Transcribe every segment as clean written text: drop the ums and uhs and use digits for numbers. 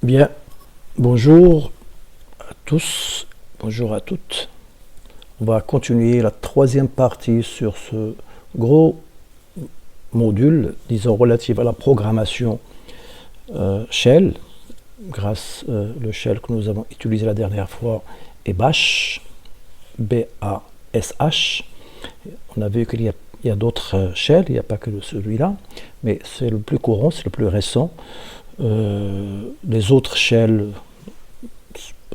Bien, bonjour à tous, bonjour à toutes. On va continuer la troisième partie sur ce gros module, disons, relatif à la programmation Shell, grâce le Shell que nous avons utilisé la dernière fois est Bash, B-A-S-H. On a vu qu'il y a d'autres shells, il n'y a pas que celui-là, mais c'est le plus courant, c'est le plus récent. Les autres shells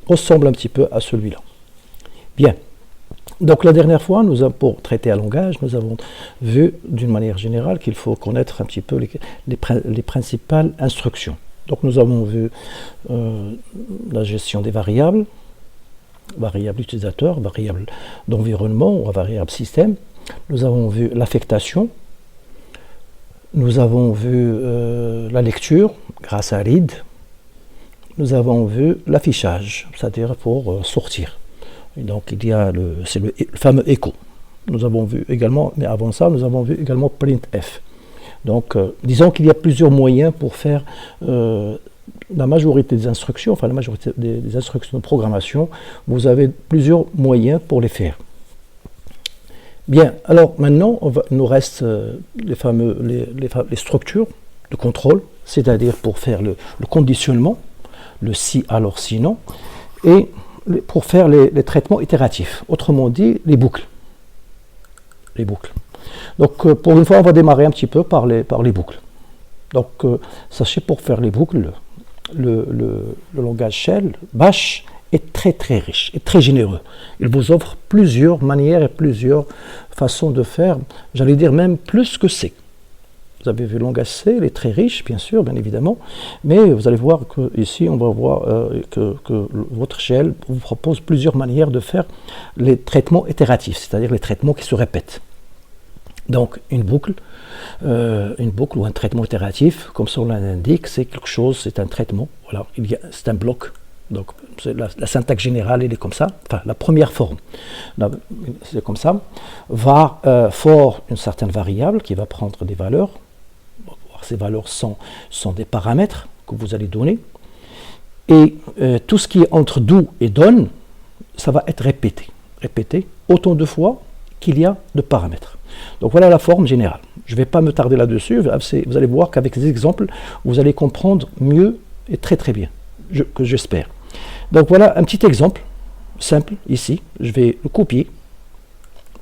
ressemblent un petit peu à celui-là. Bien. Donc la dernière fois, pour traiter un langage, nous avons vu d'une manière générale qu'il faut connaître un petit peu les principales instructions. Donc nous avons vu la gestion des variables utilisateur, variables d'environnement ou variables système. Nous avons vu l'affectation. Nous avons vu la lecture grâce à read. Nous avons vu l'affichage, c'est-à-dire pour sortir. Et donc il y a le fameux echo. Nous avons vu également, mais avant ça, nous avons vu également printf. Donc disons qu'il y a plusieurs moyens pour faire la majorité des instructions, enfin la majorité des instructions de programmation. Vous avez plusieurs moyens pour les faire. Bien, alors maintenant, il nous reste les structures de contrôle, c'est-à-dire pour faire le conditionnement, le si alors sinon, et pour faire les traitements itératifs, autrement dit les boucles. Donc pour une fois, on va démarrer un petit peu par les boucles. Donc sachez, pour faire les boucles, le langage Shell, Bash, est très riche, est très généreux. Il vous offre plusieurs manières et plusieurs façons de faire, j'allais dire même plus que C. Vous avez vu le langage C, il est très riche, bien sûr, bien évidemment, mais vous allez voir qu'ici, on va voir que votre Shell vous propose plusieurs manières de faire les traitements itératifs, c'est-à-dire les traitements qui se répètent. Donc une boucle ou un traitement itératif, comme son nom l'indique, c'est quelque chose, c'est un traitement, voilà, c'est un bloc. Donc la syntaxe générale, elle est comme ça, enfin la première forme, c'est comme ça. Var for une certaine variable qui va prendre des valeurs. Ces valeurs sont des paramètres que vous allez donner. Et tout ce qui est entre do et donne, ça va être répété autant de fois qu'il y a de paramètres. Donc voilà la forme générale. Je ne vais pas me tarder là-dessus, vous allez voir qu'avec ces exemples, vous allez comprendre mieux et très bien, que j'espère. Donc voilà un petit exemple simple ici. Je vais le copier.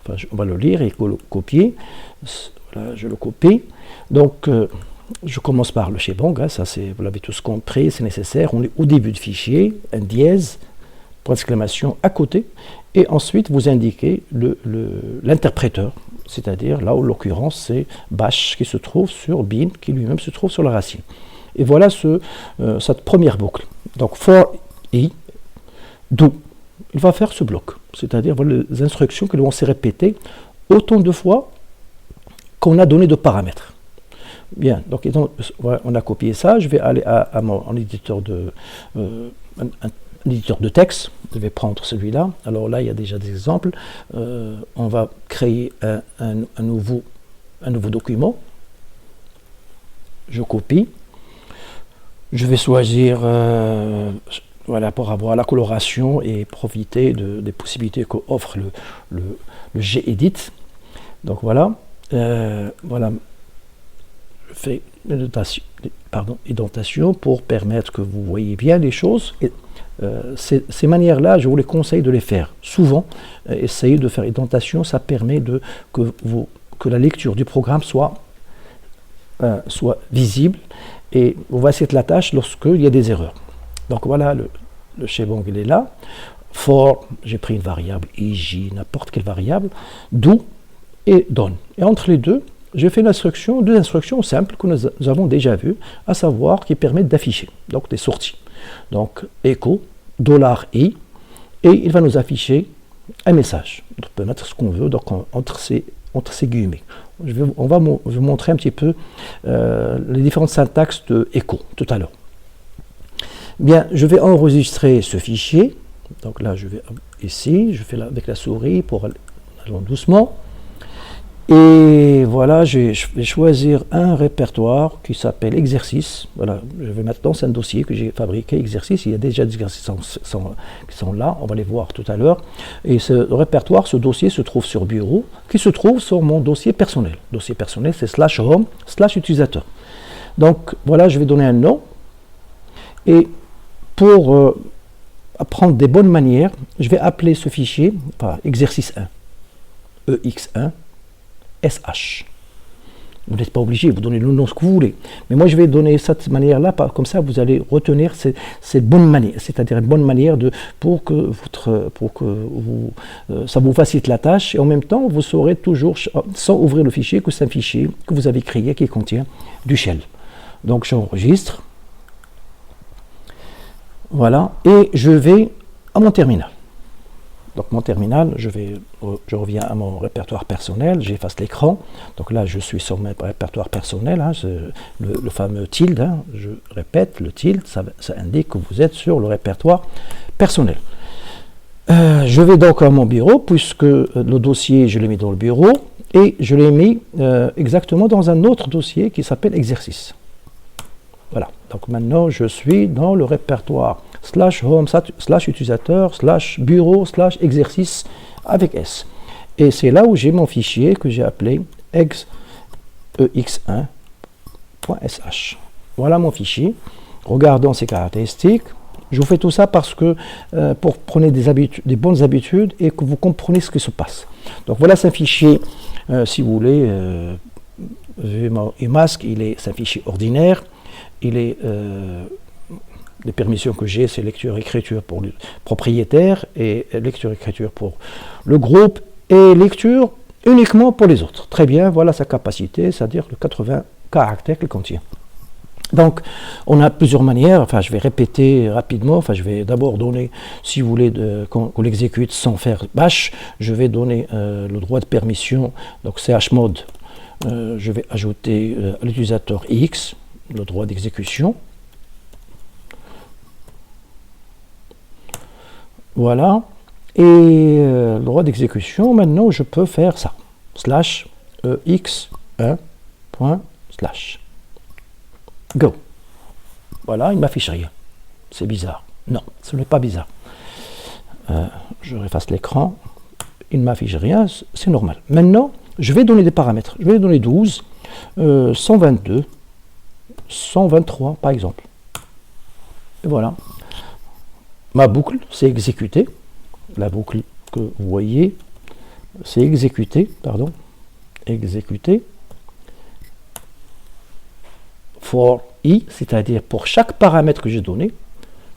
Enfin, on va le lire et le copier. Voilà, je le copie. Donc je commence par le shebang. Hein, ça, vous l'avez tous compris, c'est nécessaire. On est au début du fichier, un dièse, point d'exclamation à côté. Et ensuite, vous indiquez l'interpréteur. C'est-à-dire, là, en l'occurrence, c'est bash qui se trouve sur bin, qui lui-même se trouve sur la racine. Et voilà cette première boucle. Donc, for i, do, il va faire ce bloc. C'est-à-dire, voilà les instructions qui vont se répéter autant de fois qu'on a donné de paramètres. Bien, donc on a copié ça. Je vais aller à mon éditeur éditeur de texte. Je vais prendre celui-là. Alors là, il y a déjà des exemples. On va créer un nouveau document. Je copie. Je vais choisir, pour avoir la coloration et profiter des possibilités qu'offre le Gedit. Donc voilà, je fais une indentation pour permettre que vous voyez bien les choses. Et, ces manières-là, je vous les conseille de les faire. Souvent, essayez de faire indentation, ça permet que la lecture du programme soit visible. Et on va essayer de la tâche lorsqu'il y a des erreurs. Donc voilà, le shebang, il est là. For, j'ai pris une variable, ij, n'importe quelle variable, do et donne. Et entre les deux, j'ai fait deux instructions simples que nous avons déjà vues, à savoir qui permettent d'afficher, donc des sorties. Donc echo, $i, et il va nous afficher un message. On peut mettre ce qu'on veut donc entre ces guillemets. Je vais vous montrer un petit peu les différentes syntaxes de echo tout à l'heure. Bien, je vais enregistrer ce fichier. Donc là, je vais ici, je fais avec la souris pour aller doucement. Et voilà, je vais choisir un répertoire qui s'appelle exercice. Voilà, je vais maintenant, c'est un dossier que j'ai fabriqué, exercice. Il y a déjà des exercices qui sont là, on va les voir tout à l'heure. Et ce répertoire, ce dossier se trouve sur bureau, qui se trouve sur mon dossier personnel. Dossier personnel, c'est /home /utilisateur. Donc voilà, je vais donner un nom. Et pour apprendre des bonnes manières, je vais appeler ce fichier exercice 1, EX1. SH. Vous n'êtes pas obligé, vous donnez le nom ce que vous voulez. Mais moi, je vais donner cette manière-là, comme ça, vous allez retenir ces bonnes manières, c'est-à-dire une bonne manière pour que ça vous facilite la tâche, et en même temps, vous saurez toujours, sans ouvrir le fichier, que c'est un fichier que vous avez créé qui contient du shell. Donc, j'enregistre. Voilà, et je vais à mon terminal. Donc mon terminal, je reviens à mon répertoire personnel, j'efface l'écran. Donc là, je suis sur mon répertoire personnel, hein, le fameux tilde. Hein, je répète, le tilde, ça indique que vous êtes sur le répertoire personnel. Je vais donc à mon bureau, puisque le dossier, je l'ai mis dans le bureau, et je l'ai mis exactement dans un autre dossier qui s'appelle exercice. Voilà, donc maintenant je suis dans le répertoire /home /utilisateur /bureau /exercice avec S. Et c'est là où j'ai mon fichier que j'ai appelé ex1.sh. Voilà mon fichier. Regardons ses caractéristiques. Je vous fais tout ça parce que pour prendre des bonnes habitudes et que vous comprenez ce qui se passe. Donc voilà, c'est un fichier, si vous voulez, Emacs, c'est un fichier ordinaire. Les permissions que j'ai, c'est lecture-écriture pour le propriétaire et lecture-écriture pour le groupe et lecture uniquement pour les autres. Très bien, voilà sa capacité, c'est-à-dire le 80 caractères qu'il contient. Donc, on a plusieurs manières, enfin je vais répéter rapidement, enfin je vais d'abord donner, si vous voulez, qu'on l'exécute sans faire bash, je vais donner le droit de permission, donc chmod, je vais ajouter à l'utilisateur X, le droit d'exécution. Voilà. Et le droit d'exécution, maintenant, je peux faire ça. /x1./ Go. Voilà, il ne m'affiche rien. C'est bizarre. Non, ce n'est pas bizarre. Je efface l'écran. Il ne m'affiche rien, c'est normal. Maintenant, je vais donner des paramètres. Je vais donner 12, 122, 123 par exemple. Et voilà. Ma boucle, c'est exécuté. La boucle que vous voyez, c'est exécuté, pardon. Exécuté. For i, c'est-à-dire pour chaque paramètre que j'ai donné.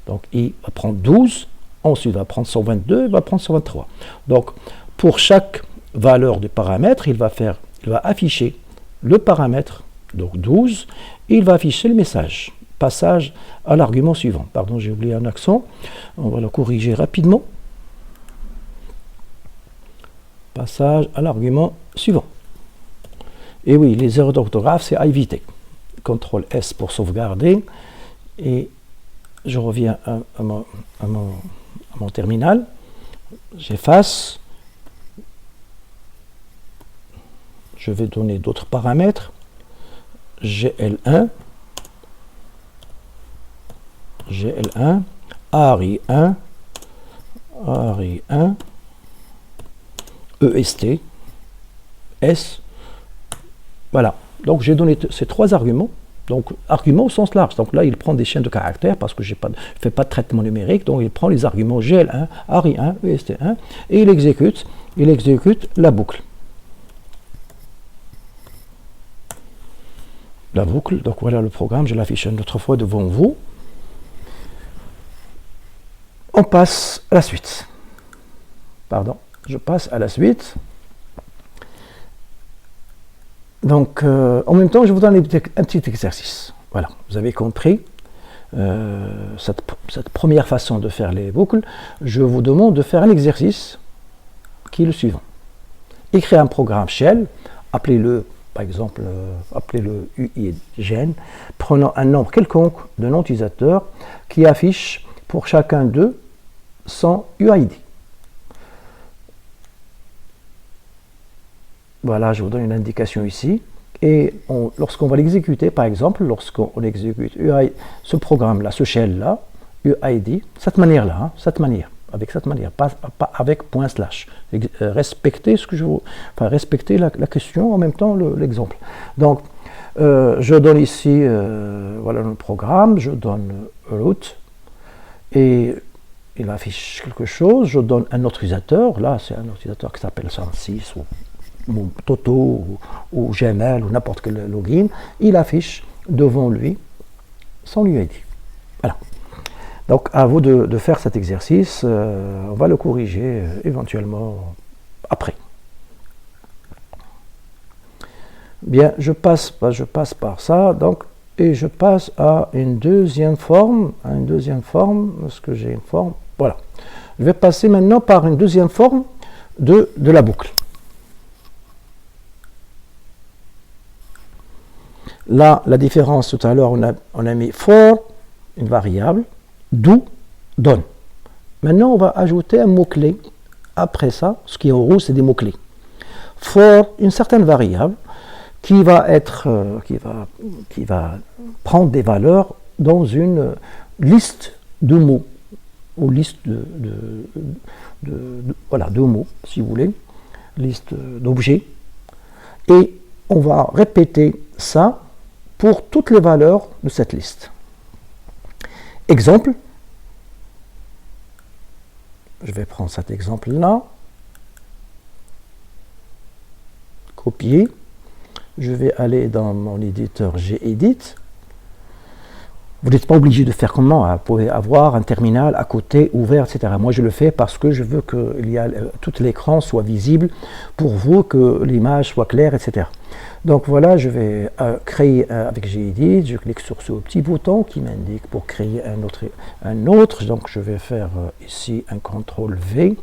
Donc i va prendre 12, ensuite va prendre 122, va prendre 123. Donc pour chaque valeur du paramètre, il va afficher le paramètre, donc 12, et il va afficher le message. Passage à l'argument suivant. Pardon, j'ai oublié un accent. On va le corriger rapidement. Passage à l'argument suivant. Et oui, les erreurs d'orthographe, c'est à éviter. CTRL S pour sauvegarder. Et je reviens à mon terminal. J'efface. Je vais donner d'autres paramètres. GL1. GL1, ARI1, ARI1, EST, S. Voilà. Donc j'ai donné ces trois arguments. Donc arguments au sens large. Donc là, il prend des chaînes de caractères parce que je ne fais pas de traitement numérique. Donc il prend les arguments GL1, ARI1, EST1 et il exécute la boucle. La boucle. Donc voilà le programme. Je l'affiche une autre fois devant vous. On passe à la suite. Pardon, je passe à la suite. Donc, en même temps, je vous donne un petit exercice. Voilà, vous avez compris cette première façon de faire les boucles. Je vous demande de faire un exercice qui est le suivant. Écrire un programme shell, appelez-le, par exemple, appelez-le UIGen, prenant un nombre quelconque de noms utilisateurs qui affiche pour chacun d'eux son UID. voilà, je vous donne une indication ici. Et lorsqu'on va l'exécuter, par exemple, lorsqu'on exécute ce programme-là, ce shell-là, UID, cette manière-là, avec cette manière, pas avec point slash. Respectez respectez la question, en même temps l'exemple. Donc, je donne ici, voilà le programme, je donne root, et il affiche quelque chose, je donne un autorisateur, là c'est un autorisateur qui s'appelle 106 ou Toto ou Gmail ou n'importe quel login, il affiche devant lui son UID. Voilà. Donc à vous de faire cet exercice, on va le corriger éventuellement après. Bien, je passe par ça, donc, et je passe à une deuxième forme, parce que j'ai une forme, voilà. Je vais passer maintenant par une deuxième forme de la boucle. Là, la différence, tout à l'heure, on a mis for, une variable, do, donne. Maintenant, on va ajouter un mot-clé. Après ça, ce qui est en rouge, c'est des mots-clés. For, une certaine variable qui va prendre des valeurs dans une liste de mots, ou liste de mots, si vous voulez, liste d'objets. Et on va répéter ça pour toutes les valeurs de cette liste. Exemple, je vais prendre cet exemple-là, copier, je vais aller dans mon éditeur Gedit. Vous n'êtes pas obligé de faire comment, vous pouvez avoir un terminal à côté ouvert, etc. Moi je le fais parce que je veux que tout l'écran soit visible pour vous, que l'image soit claire, etc. Donc voilà, je vais créer avec Gedit, je clique sur ce petit bouton qui m'indique pour créer un autre. Donc je vais faire ici un CTRL V.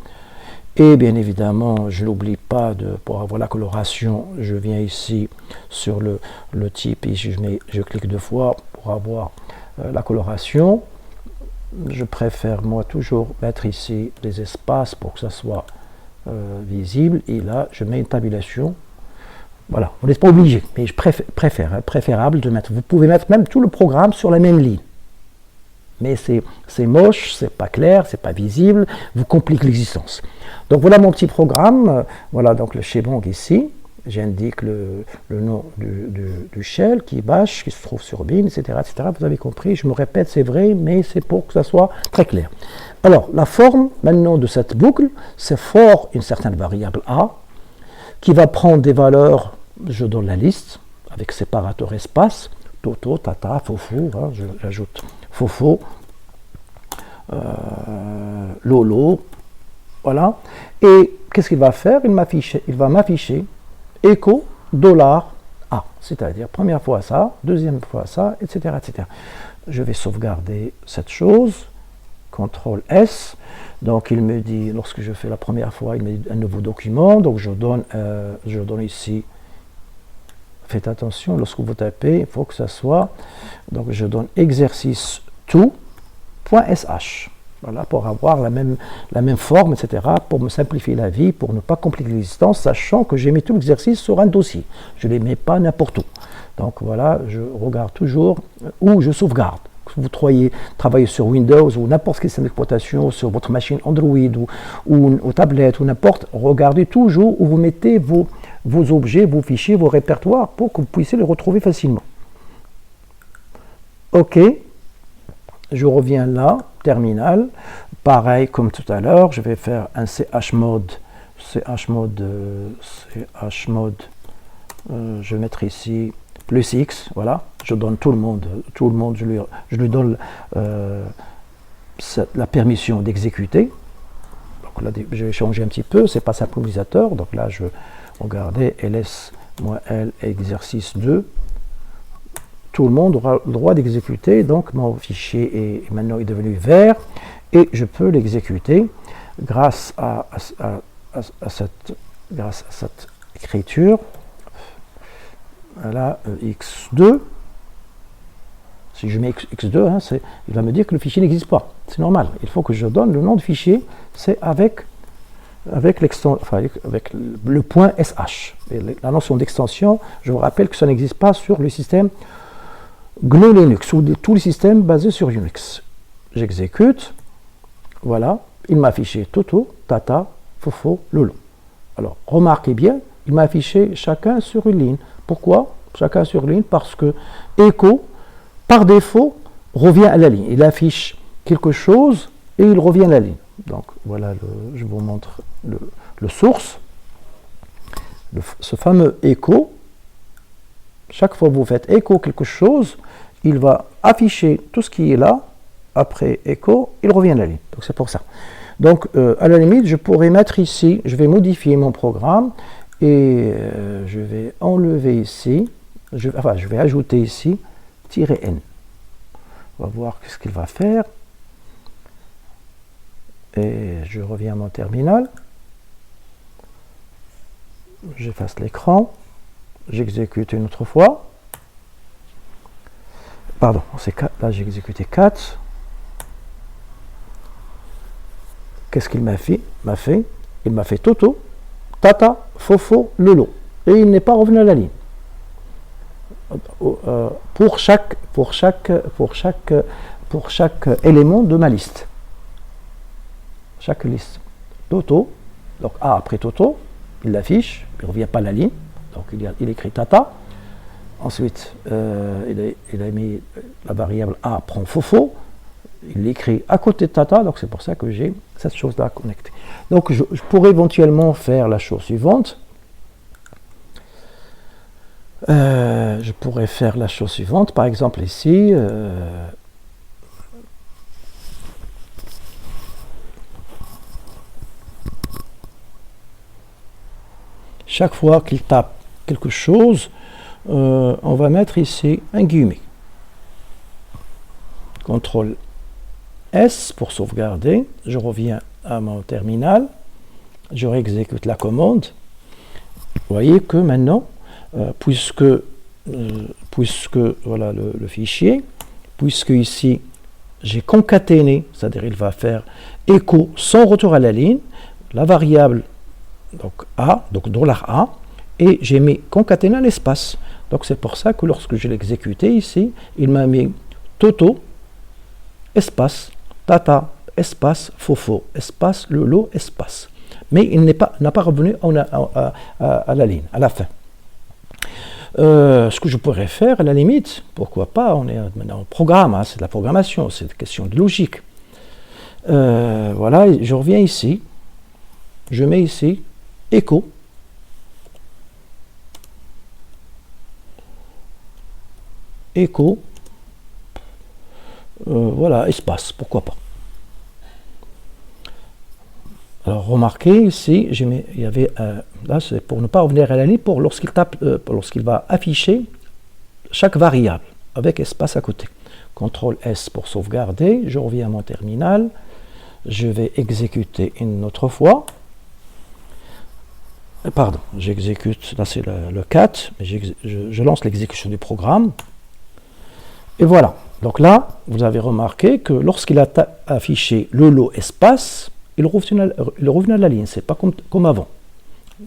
Et bien évidemment, je n'oublie pas pour avoir la coloration, je viens ici sur le type et je clique 2 fois pour avoir la coloration. Je préfère moi toujours mettre ici des espaces pour que ça soit visible, et là je mets une tabulation. Voilà, on n'est pas obligé, mais je préférable de mettre. Vous pouvez mettre même tout le programme sur la même ligne. Mais c'est moche, c'est pas clair, c'est pas visible, vous compliquez l'existence. Donc voilà mon petit programme, voilà donc le shebang ici, j'indique le nom du shell qui est bash, qui se trouve sur bin, etc., etc. Vous avez compris, je me répète, c'est vrai, mais c'est pour que ça soit très clair. Alors la forme maintenant de cette boucle, c'est for une certaine variable a, qui va prendre des valeurs, je donne la liste, avec séparateur espace, Toto, Tata, Fofo, hein, j'ajoute Fofo, Lolo, voilà. Et qu'est-ce qu'il va faire? Il va m'afficher echo $A, c'est-à-dire première fois ça, deuxième fois ça, etc., etc. Je vais sauvegarder cette chose, CTRL S. Donc il me dit, lorsque je fais la première fois, il me dit un nouveau document. Donc je donne ici. Faites attention, lorsque vous tapez, il faut que ça soit. Donc je donne exercice tout.sh. Voilà, pour avoir la même forme, etc., pour me simplifier la vie, pour ne pas compliquer l'existence, sachant que j'ai mis tout l'exercice sur un dossier. Je ne les mets pas n'importe où. Donc voilà, je regarde toujours où je sauvegarde. Que vous travaillez sur Windows ou n'importe quel système d'exploitation, sur votre machine Android ou tablette ou n'importe, regardez toujours où vous mettez vos objets, vos fichiers, vos répertoires pour que vous puissiez les retrouver facilement. OK. Je reviens là, terminal. Pareil comme tout à l'heure, je vais faire un chmod. Je vais mettre ici plus X, voilà. Je donne tout le monde, je lui donne la permission d'exécuter. Donc là, je vais changer un petit peu, c'est pas simple utilisateur. Donc là, je vais regarder ls-l exercice 2. Tout le monde aura le droit d'exécuter, donc mon fichier est maintenant devenu vert et je peux l'exécuter grâce à cette écriture. Voilà, x2. Si je mets x2, hein, il va me dire que le fichier n'existe pas. C'est normal. Il faut que je donne le nom du fichier. C'est avec avec, avec le point SH. Et la notion d'extension, je vous rappelle que ça n'existe pas sur le système GNU Linux ou tous les systèmes basés sur Unix. J'exécute, voilà, il m'a affiché Toto, Tata, Fofo, Lolo. Alors, remarquez bien, il m'a affiché chacun sur une ligne. Pourquoi chacun sur une ligne? Parce que Echo, par défaut, revient à la ligne. Il affiche quelque chose et il revient à la ligne. Donc, voilà, je vous montre le source. Ce fameux Echo, chaque fois que vous faites Echo quelque chose, il va afficher tout ce qui est là. Après Echo, il revient à la ligne. Donc, c'est pour ça. Donc, à la limite, je pourrais mettre ici, je vais modifier mon programme et je vais enlever ici, je vais ajouter ici "-n". On va voir ce qu'il va faire. Et je reviens à mon terminal. J'efface l'écran. J'exécute une autre fois. Pardon, là j'ai exécuté 4. Qu'est-ce qu'il m'a fait? Il m'a fait Toto, Tata, Fofo, Lolo. Et il n'est pas revenu à la ligne. Pour chaque élément de ma liste. Chaque liste. Toto, donc A après Toto, il l'affiche, il ne revient pas à la ligne. Donc il écrit Tata. Ensuite, il a mis la variable A prend Fofo. Il l'écrit à côté de Tata, donc c'est pour ça que j'ai cette chose-là connectée. Donc je pourrais éventuellement faire la chose suivante. Je pourrais faire la chose suivante, par exemple ici. Chaque fois qu'il tape quelque chose, on va mettre ici un guillemet. CTRL S pour sauvegarder, je reviens à mon terminal, je réexécute la commande. Vous voyez que maintenant, puisque voilà le fichier, puisque ici j'ai concaténé, c'est-à-dire il va faire écho sans retour à la ligne, la variable donc A, donc $A, et j'ai mis concaténé un espace. Donc c'est pour ça que lorsque je l'ai exécuté ici, il m'a mis Toto, espace, Tata, espace, Fofo, espace, Lolo, espace. Mais il n'a pas revenu à la ligne, à la fin. Ce que je pourrais faire, à la limite, pourquoi pas, on est maintenant en programme, hein, c'est de la programmation, c'est une question de logique. Voilà, je reviens ici, je mets ici écho. Écho. Voilà, espace, pourquoi pas. Alors remarquez ici, il y avait là c'est pour ne pas revenir à la ligne, pour lorsqu'il va afficher chaque variable avec espace à côté. CTRL S pour sauvegarder, je reviens à mon terminal, je vais exécuter une autre fois. Pardon, j'exécute, là c'est le 4, je lance l'exécution du programme. Et voilà. Donc là, vous avez remarqué que lorsqu'il a affiché le lot espace, il revenait à la ligne. C'est pas comme avant.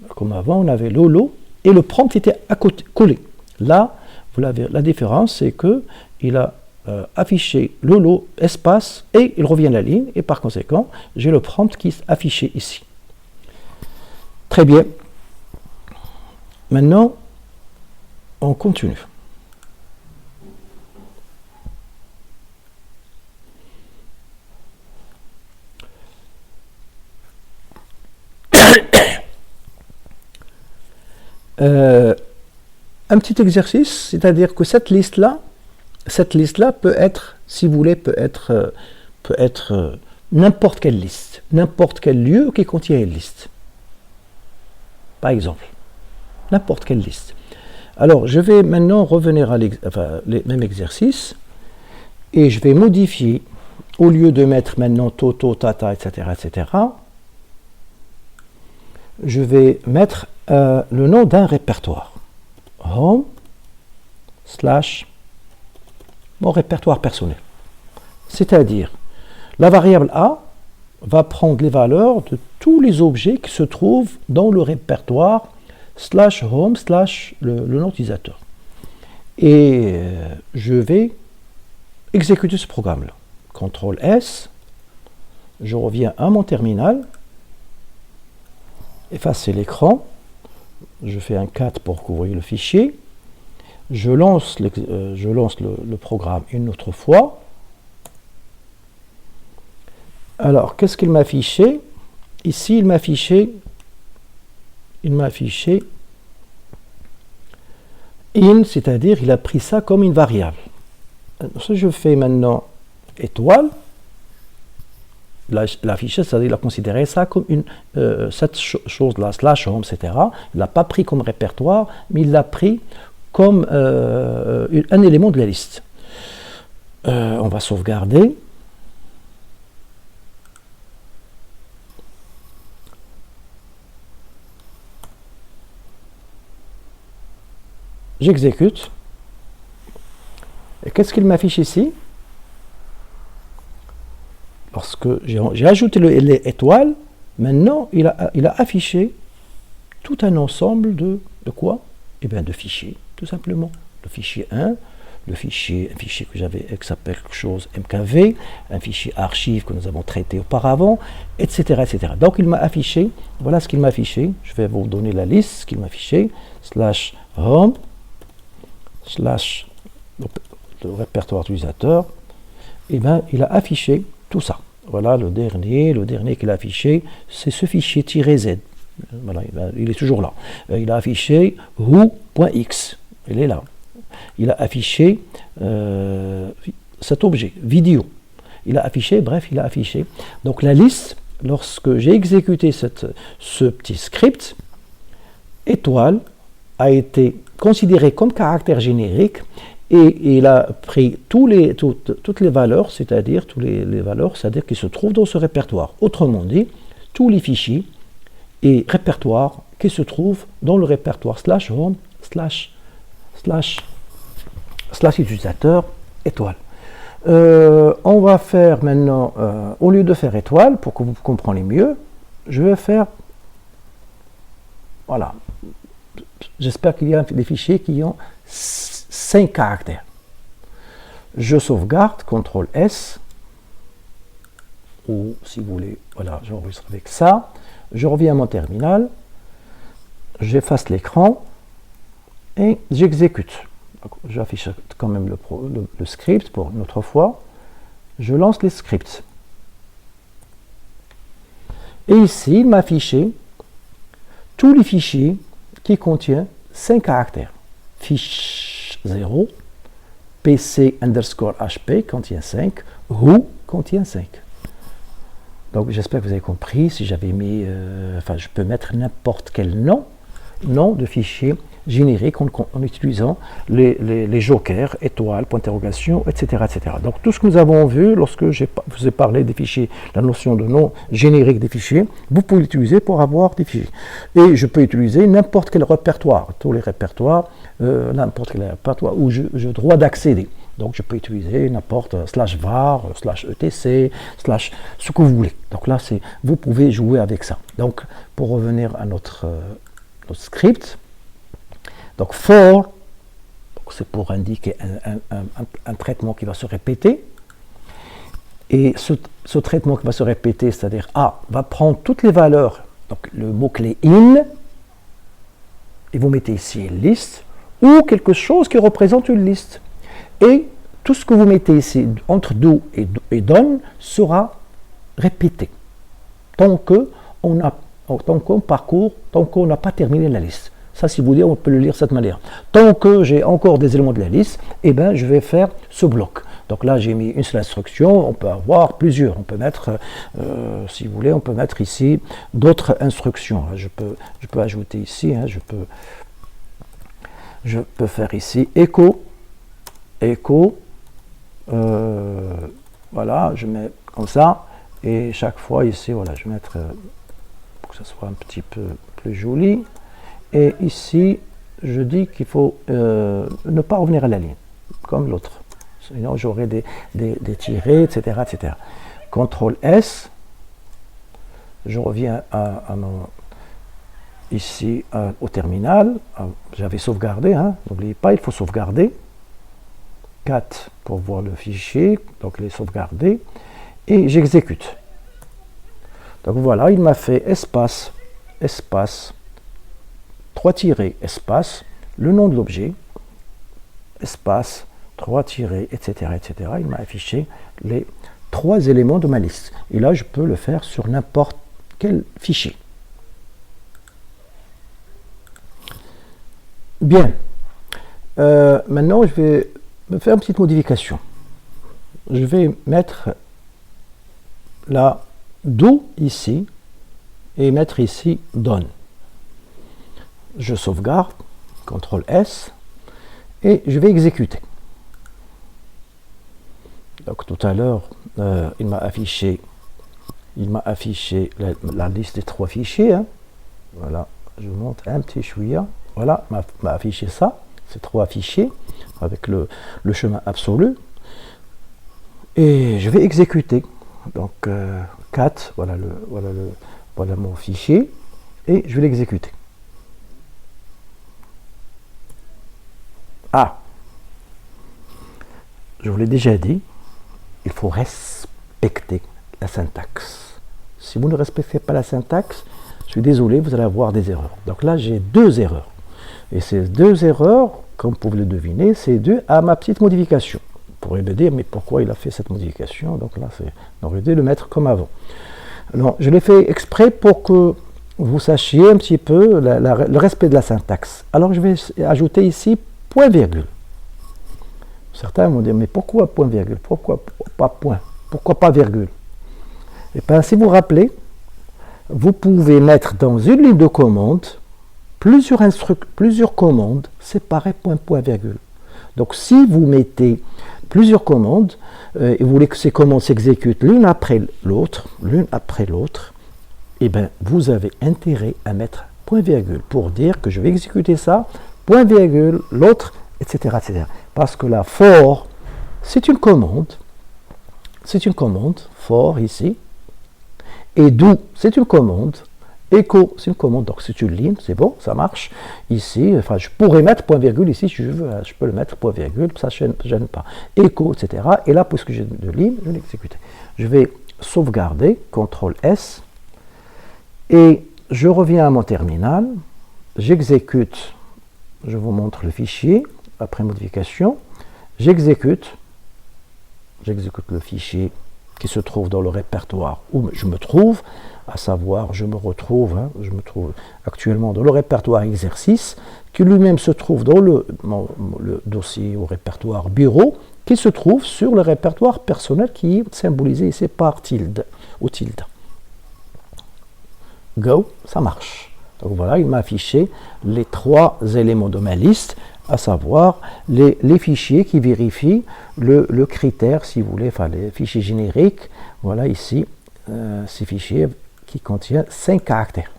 Comme avant, on avait le lot et le prompt était à côté, collé. Là, la différence, c'est que il a affiché le lot espace et il revient à la ligne. Et par conséquent, j'ai le prompt qui est affiché ici. Très bien. Maintenant, on continue. Un petit exercice, c'est-à-dire que cette liste-là peut être, si vous voulez, peut être n'importe quelle liste, n'importe quel lieu qui contient une liste. Par exemple, n'importe quelle liste. Alors, je vais maintenant revenir à les mêmes exercices et je vais modifier, au lieu de mettre maintenant Toto, Tata, etc., je vais mettre le nom d'un répertoire. Home / mon répertoire personnel. C'est-à-dire, la variable A, va prendre les valeurs de tous les objets qui se trouvent dans le répertoire /home/ le nom utilisateur. Et je vais exécuter ce programme-là. CTRL S, je reviens à mon terminal, effacer l'écran, je fais un 4 pour que vous voyez le fichier, je lance le programme une autre fois. Alors, qu'est-ce qu'il m'a affiché? Ici, il m'a affiché in, c'est-à-dire il a pris ça comme une variable. Si je fais maintenant étoile, l'affiché, c'est-à-dire il a considéré ça comme cette chose-là, /home, etc. Il l'a pas pris comme répertoire, mais il l'a pris comme un élément de la liste. On va sauvegarder. J'exécute. Et qu'est-ce qu'il m'affiche ici? Lorsque j'ai ajouté l'étoile, maintenant il a affiché tout un ensemble de quoi? Eh bien de fichiers, tout simplement. Le fichier 1, un fichier que j'avais qui s'appelle quelque chose MKV, un fichier archive que nous avons traité auparavant, etc. etc. Donc il m'a affiché, voilà ce qu'il m'a affiché. Je vais vous donner la liste, ce qu'il m'a affiché, /home, le répertoire utilisateur, et bien il a affiché tout ça. Voilà le dernier qu'il a affiché, c'est ce fichier -z. Voilà, il est toujours là. Il a affiché who.x, il est là. Il a affiché cet objet, vidéo. Il a affiché, bref, il a affiché. Donc la liste, lorsque j'ai exécuté ce petit script, étoile a été considéré comme caractère générique et il a pris toutes les valeurs, c'est-à-dire c'est-à-dire qui se trouvent dans ce répertoire. Autrement dit, tous les fichiers et répertoires qui se trouvent dans le répertoire /home / utilisateur étoile. On va faire maintenant, au lieu de faire étoile, pour que vous compreniez mieux, je vais faire, voilà, j'espère qu'il y a des fichiers qui ont 5 caractères. Je sauvegarde, CTRL S, ou si vous voulez, voilà, j'enregistre avec ça. Je reviens à mon terminal, j'efface l'écran et j'exécute. J'affiche quand même le script pour une autre fois. Je lance les scripts. Et ici, il m'a affiché tous les fichiers qui contiennent 5 caractères. Fiche 0, PC_HP contient 5, who contient 5. Donc j'espère que vous avez compris. Si j'avais mis, je peux mettre n'importe quel nom de fichier générique en utilisant les jokers, étoiles, point d'interrogation, etc., etc. Donc tout ce que nous avons vu lorsque je vous ai parlé des fichiers, la notion de nom générique des fichiers, vous pouvez l'utiliser pour avoir des fichiers. Et je peux utiliser n'importe quel répertoire, tous les répertoires, n'importe quel répertoire où j'ai le droit d'accéder. Donc je peux utiliser n'importe /var, /etc, ce que vous voulez. Donc là, vous pouvez jouer avec ça. Donc pour revenir à notre script, donc for, c'est pour indiquer un traitement qui va se répéter. Et ce traitement qui va se répéter, c'est-à-dire A, va prendre toutes les valeurs, donc le mot-clé in, et vous mettez ici une liste, ou quelque chose qui représente une liste. Et tout ce que vous mettez ici entre do et done sera répété tant qu'on parcourt, tant qu'on n'a pas terminé la liste. Ça, si vous voulez, on peut le lire de cette manière. Tant que j'ai encore des éléments de la liste, eh ben, je vais faire ce bloc. Donc là, j'ai mis une seule instruction, on peut avoir plusieurs. On peut mettre, si vous voulez, on peut mettre ici d'autres instructions. Je peux ajouter ici, je peux faire ici echo, voilà, je mets comme ça, et chaque fois ici, voilà, je vais mettre, pour que ce soit un petit peu plus joli. Et ici, je dis qu'il faut ne pas revenir à la ligne, comme l'autre. Sinon, j'aurai des tirés, etc., etc. CTRL S, je reviens ici au terminal. J'avais sauvegardé, hein, n'oubliez pas, il faut sauvegarder. 4 pour voir le fichier, donc il est sauvegardé. Et j'exécute. Donc voilà, il m'a fait espace, 3 tirés, espace, le nom de l'objet, espace, 3 tirés, etc., etc. Il m'a affiché les 3 éléments de ma liste. Et là, je peux le faire sur n'importe quel fichier. Bien. Maintenant, je vais me faire une petite modification. Je vais mettre la do ici et mettre ici done. Je sauvegarde, CTRL S, et je vais exécuter. Donc tout à l'heure, il m'a affiché la liste des 3 fichiers. Hein. Voilà, je vous montre un petit chouïa. Voilà, m'a affiché ça, ces 3 fichiers avec le chemin absolu. Et je vais exécuter. Donc 4, voilà mon fichier, et je vais l'exécuter. Ah, je vous l'ai déjà dit, il faut respecter la syntaxe. Si vous ne respectez pas la syntaxe, je suis désolé, vous allez avoir des erreurs. Donc là, j'ai 2 erreurs. Et ces 2 erreurs, comme vous pouvez le deviner, c'est dû à ma petite modification. Vous pourrez me dire, mais pourquoi il a fait cette modification? Donc là, on aurait dû le mettre comme avant. Non, je l'ai fait exprès pour que vous sachiez un petit peu le respect de la syntaxe. Alors, je vais ajouter ici point virgule. Certains vont dire, mais pourquoi point virgule? Pourquoi pas point? Pourquoi pas virgule? Et bien, si vous vous rappelez, vous pouvez mettre dans une ligne de commande plusieurs commandes séparées point virgule. Donc, si vous mettez plusieurs commandes et vous voulez que ces commandes s'exécutent l'une après l'autre, et bien, vous avez intérêt à mettre point virgule pour dire que je vais exécuter ça, point virgule, l'autre, etc., etc. Parce que la for, c'est une commande, for ici, et do, c'est une commande, echo, c'est une commande, donc c'est une ligne, c'est bon, ça marche. Ici, enfin, je pourrais mettre point virgule ici, si je veux, je peux le mettre point virgule, ça ne gêne pas. Echo, etc. Et là, puisque j'ai deux lignes, je vais l'exécuter. Je vais sauvegarder, CTRL S, et je reviens à mon terminal, j'exécute, je vous montre le fichier, après modification, j'exécute le fichier qui se trouve dans le répertoire où je me trouve, à savoir, je me trouve actuellement dans le répertoire exercice, qui lui-même se trouve dans le dossier au répertoire bureau, qui se trouve sur le répertoire personnel qui est symbolisé ici par tilde ou tilde. Go, ça marche. Donc voilà, il m'a affiché les 3 éléments de ma liste, à savoir les fichiers qui vérifient le critère, si vous voulez, enfin les fichiers génériques. Voilà ici, ces fichiers qui contiennent 5 caractères.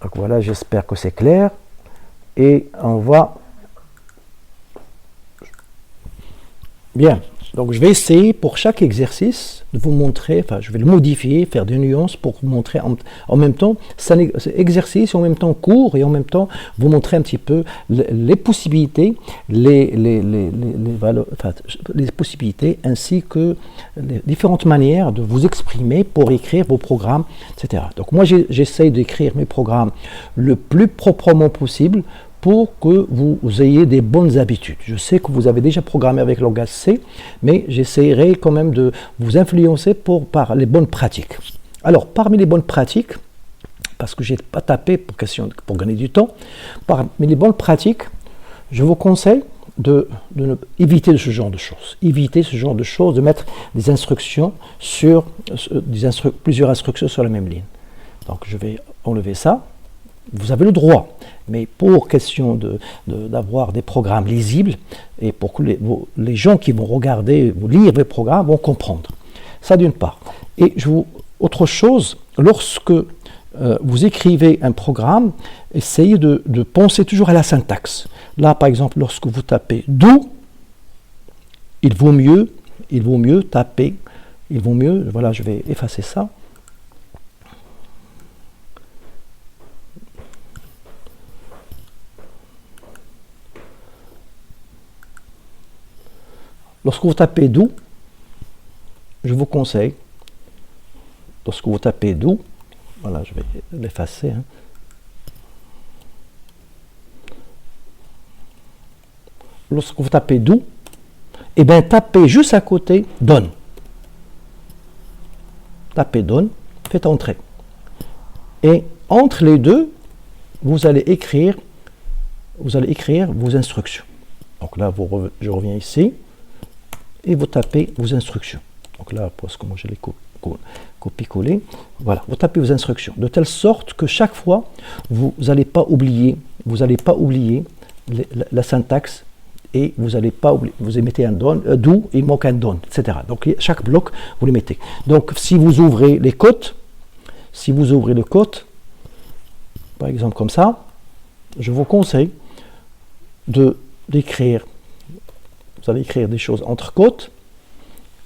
Donc voilà, j'espère que c'est clair. Et on va... Bien. Donc je vais essayer pour chaque exercice de vous montrer, enfin je vais le modifier, faire des nuances pour vous montrer en même temps, c'est exercice en même temps cours et en même temps vous montrer un petit peu les possibilités, les possibilités ainsi que les différentes manières de vous exprimer pour écrire vos programmes, etc. Donc moi j'essaye d'écrire mes programmes le plus proprement possible pour que vous ayez des bonnes habitudes. Je sais que vous avez déjà programmé avec le langage C, mais j'essaierai quand même de vous influencer par les bonnes pratiques. Alors, parmi les bonnes pratiques, parce que je n'ai pas tapé pour gagner du temps, parmi les bonnes pratiques, je vous conseille éviter ce genre de choses. Éviter ce genre de choses, de mettre des instructions plusieurs instructions sur la même ligne. Donc, je vais enlever ça. Vous avez le droit, mais pour question d'avoir des programmes lisibles et pour que les gens qui vont regarder ou lire les programmes vont comprendre. Ça d'une part. Et autre chose, lorsque vous écrivez un programme, essayez de penser toujours à la syntaxe. Là, par exemple, lorsque vous tapez do, il vaut mieux taper il vaut mieux, voilà, je vais effacer ça. Lorsque vous tapez do, je vous conseille, lorsque vous tapez do, voilà, je vais l'effacer. Hein. Lorsque vous tapez do, et bien tapez juste à côté done. Tapez done, faites entrer. Et entre les deux, vous allez écrire vos instructions. Donc là, je reviens ici et vous tapez vos instructions. Donc là, parce que moi je les copier-coller, voilà, vous tapez vos instructions de telle sorte que chaque fois, vous n'allez pas oublier, la syntaxe. Et vous n'allez pas oublier, vous mettez un do, il manque un don, etc. Donc chaque bloc, vous le mettez. Donc si vous ouvrez les côtes, par exemple comme ça, je vous conseille d'écrire, vous allez écrire des choses entre côtes,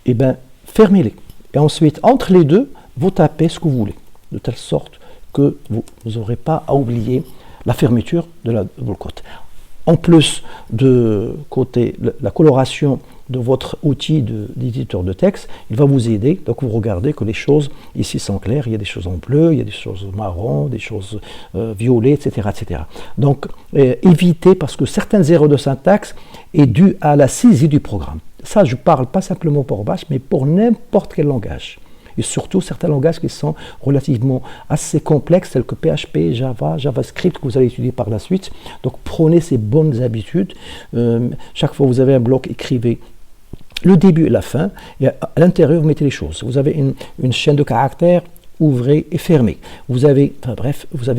et bien fermez-les. Et ensuite, entre les deux, vous tapez ce que vous voulez, de telle sorte que vous n'aurez pas à oublier la fermeture de vos côtes. En plus de la coloration de votre outil d'éditeur de texte, il va vous aider. Donc vous regardez que les choses ici sont claires, il y a des choses en bleu, il y a des choses marron, des choses violettes, etc., etc. Donc évitez, parce que certaines erreurs de syntaxe est due à la saisie du programme. Ça, je parle pas simplement pour Bash, mais pour n'importe quel langage. Et surtout certains langages qui sont relativement assez complexes, tels que PHP, Java, JavaScript, que vous allez étudier par la suite. Donc prenez ces bonnes habitudes. Chaque fois que vous avez un bloc, écrivez le début et la fin, et à l'intérieur, vous mettez les choses. Vous avez une chaîne de caractères, ouvrez et fermez. Vous avez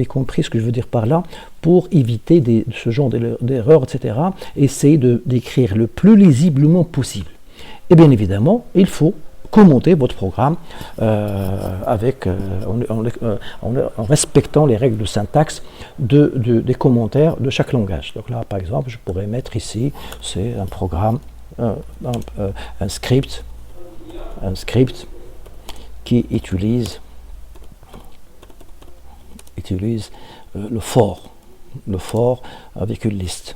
compris ce que je veux dire par là, pour éviter ce genre d'erreurs, etc. Essayez d'écrire le plus lisiblement possible. Et bien évidemment, il faut commenter votre programme en respectant les règles de syntaxe des commentaires de chaque langage. Donc là, par exemple, je pourrais mettre ici, c'est un programme, un script qui utilise le for avec une liste.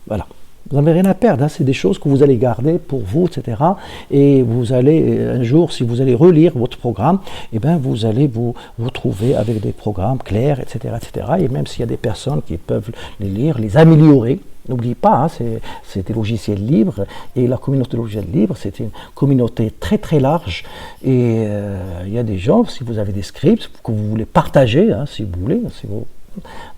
Voilà. Vous n'avez rien à perdre, hein. C'est des choses que vous allez garder pour vous, etc. Et vous allez, un jour, si vous allez relire votre programme, eh bien, vous allez vous trouver avec des programmes clairs, etc., etc. Et même s'il y a des personnes qui peuvent les lire, les améliorer, n'oubliez pas, hein, c'est des logiciels libres, et la communauté de logiciels libres, c'est une communauté très très large, et il y a des gens, si vous avez des scripts que vous voulez partager, hein, si vous voulez,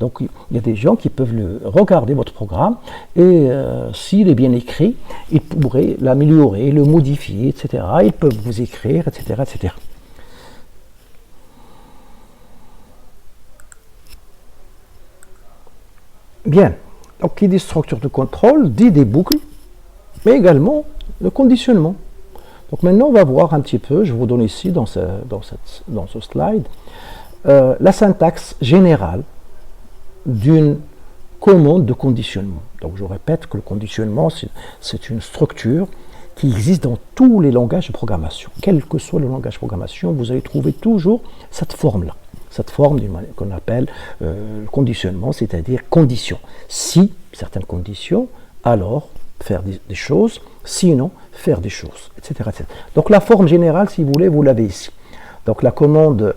donc il y a des gens qui peuvent regarder votre programme, et s'il est bien écrit, ils pourraient l'améliorer, le modifier, etc. Ils peuvent vous écrire, etc., etc. Bien. Donc, qui dit structure de contrôle, dit des boucles, mais également le conditionnement. Donc maintenant, on va voir un petit peu, je vous donne ici dans ce slide, la syntaxe générale d'une commande de conditionnement. Donc je répète que le conditionnement, c'est une structure qui existe dans tous les langages de programmation. Quel que soit le langage de programmation, vous allez trouver toujours cette forme-là. Cette forme qu'on appelle le conditionnement, c'est-à-dire condition. Si certaines conditions, alors faire des choses, sinon faire des choses, etc., etc. Donc la forme générale, si vous voulez, vous l'avez ici. Donc la commande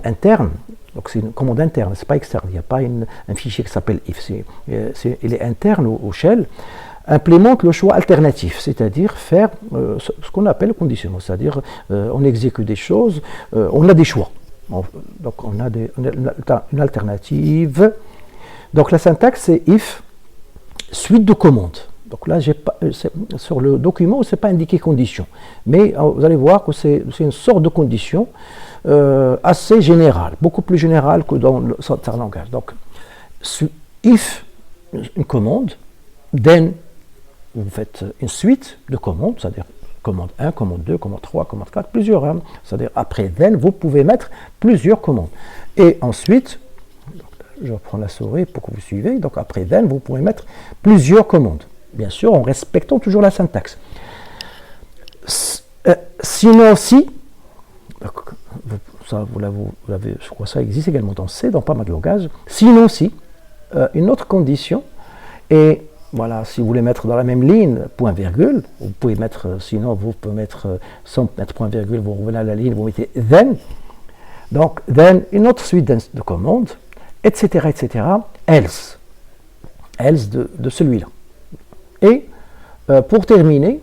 interne, donc c'est une commande interne, c'est pas externe, il n'y a pas un fichier qui s'appelle if, il est interne au shell, implémente le choix alternatif, c'est-à-dire faire ce qu'on appelle le conditionnement, c'est-à-dire on exécute des choses, on a des choix. Donc on a une alternative. Donc la syntaxe c'est if suite de commandes. Donc là sur le document c'est pas indiqué condition, mais vous allez voir que c'est une sorte de condition assez générale, beaucoup plus générale que dans certains langages. Donc if une commande, then vous faites une suite de commandes, c'est-à-dire commande 1, commande 2, commande 3, commande 4, plusieurs. Hein. C'est-à-dire après then, vous pouvez mettre plusieurs commandes. Et ensuite, je reprends la souris pour que vous suivez, donc après then, vous pouvez mettre plusieurs commandes. bien sûr, en respectant toujours la syntaxe. Sinon, si, ça, vous l'avez, je crois que ça existe également dans C, dans pas mal de langages. Sinon, si, une autre condition, et voilà, si vous voulez mettre dans la même ligne, point virgule, vous pouvez mettre, sinon vous pouvez mettre, sans mettre point virgule, vous revenez à la ligne, vous mettez then. Donc, then, une autre suite de commandes, etc., etc., else de celui-là. Et pour terminer,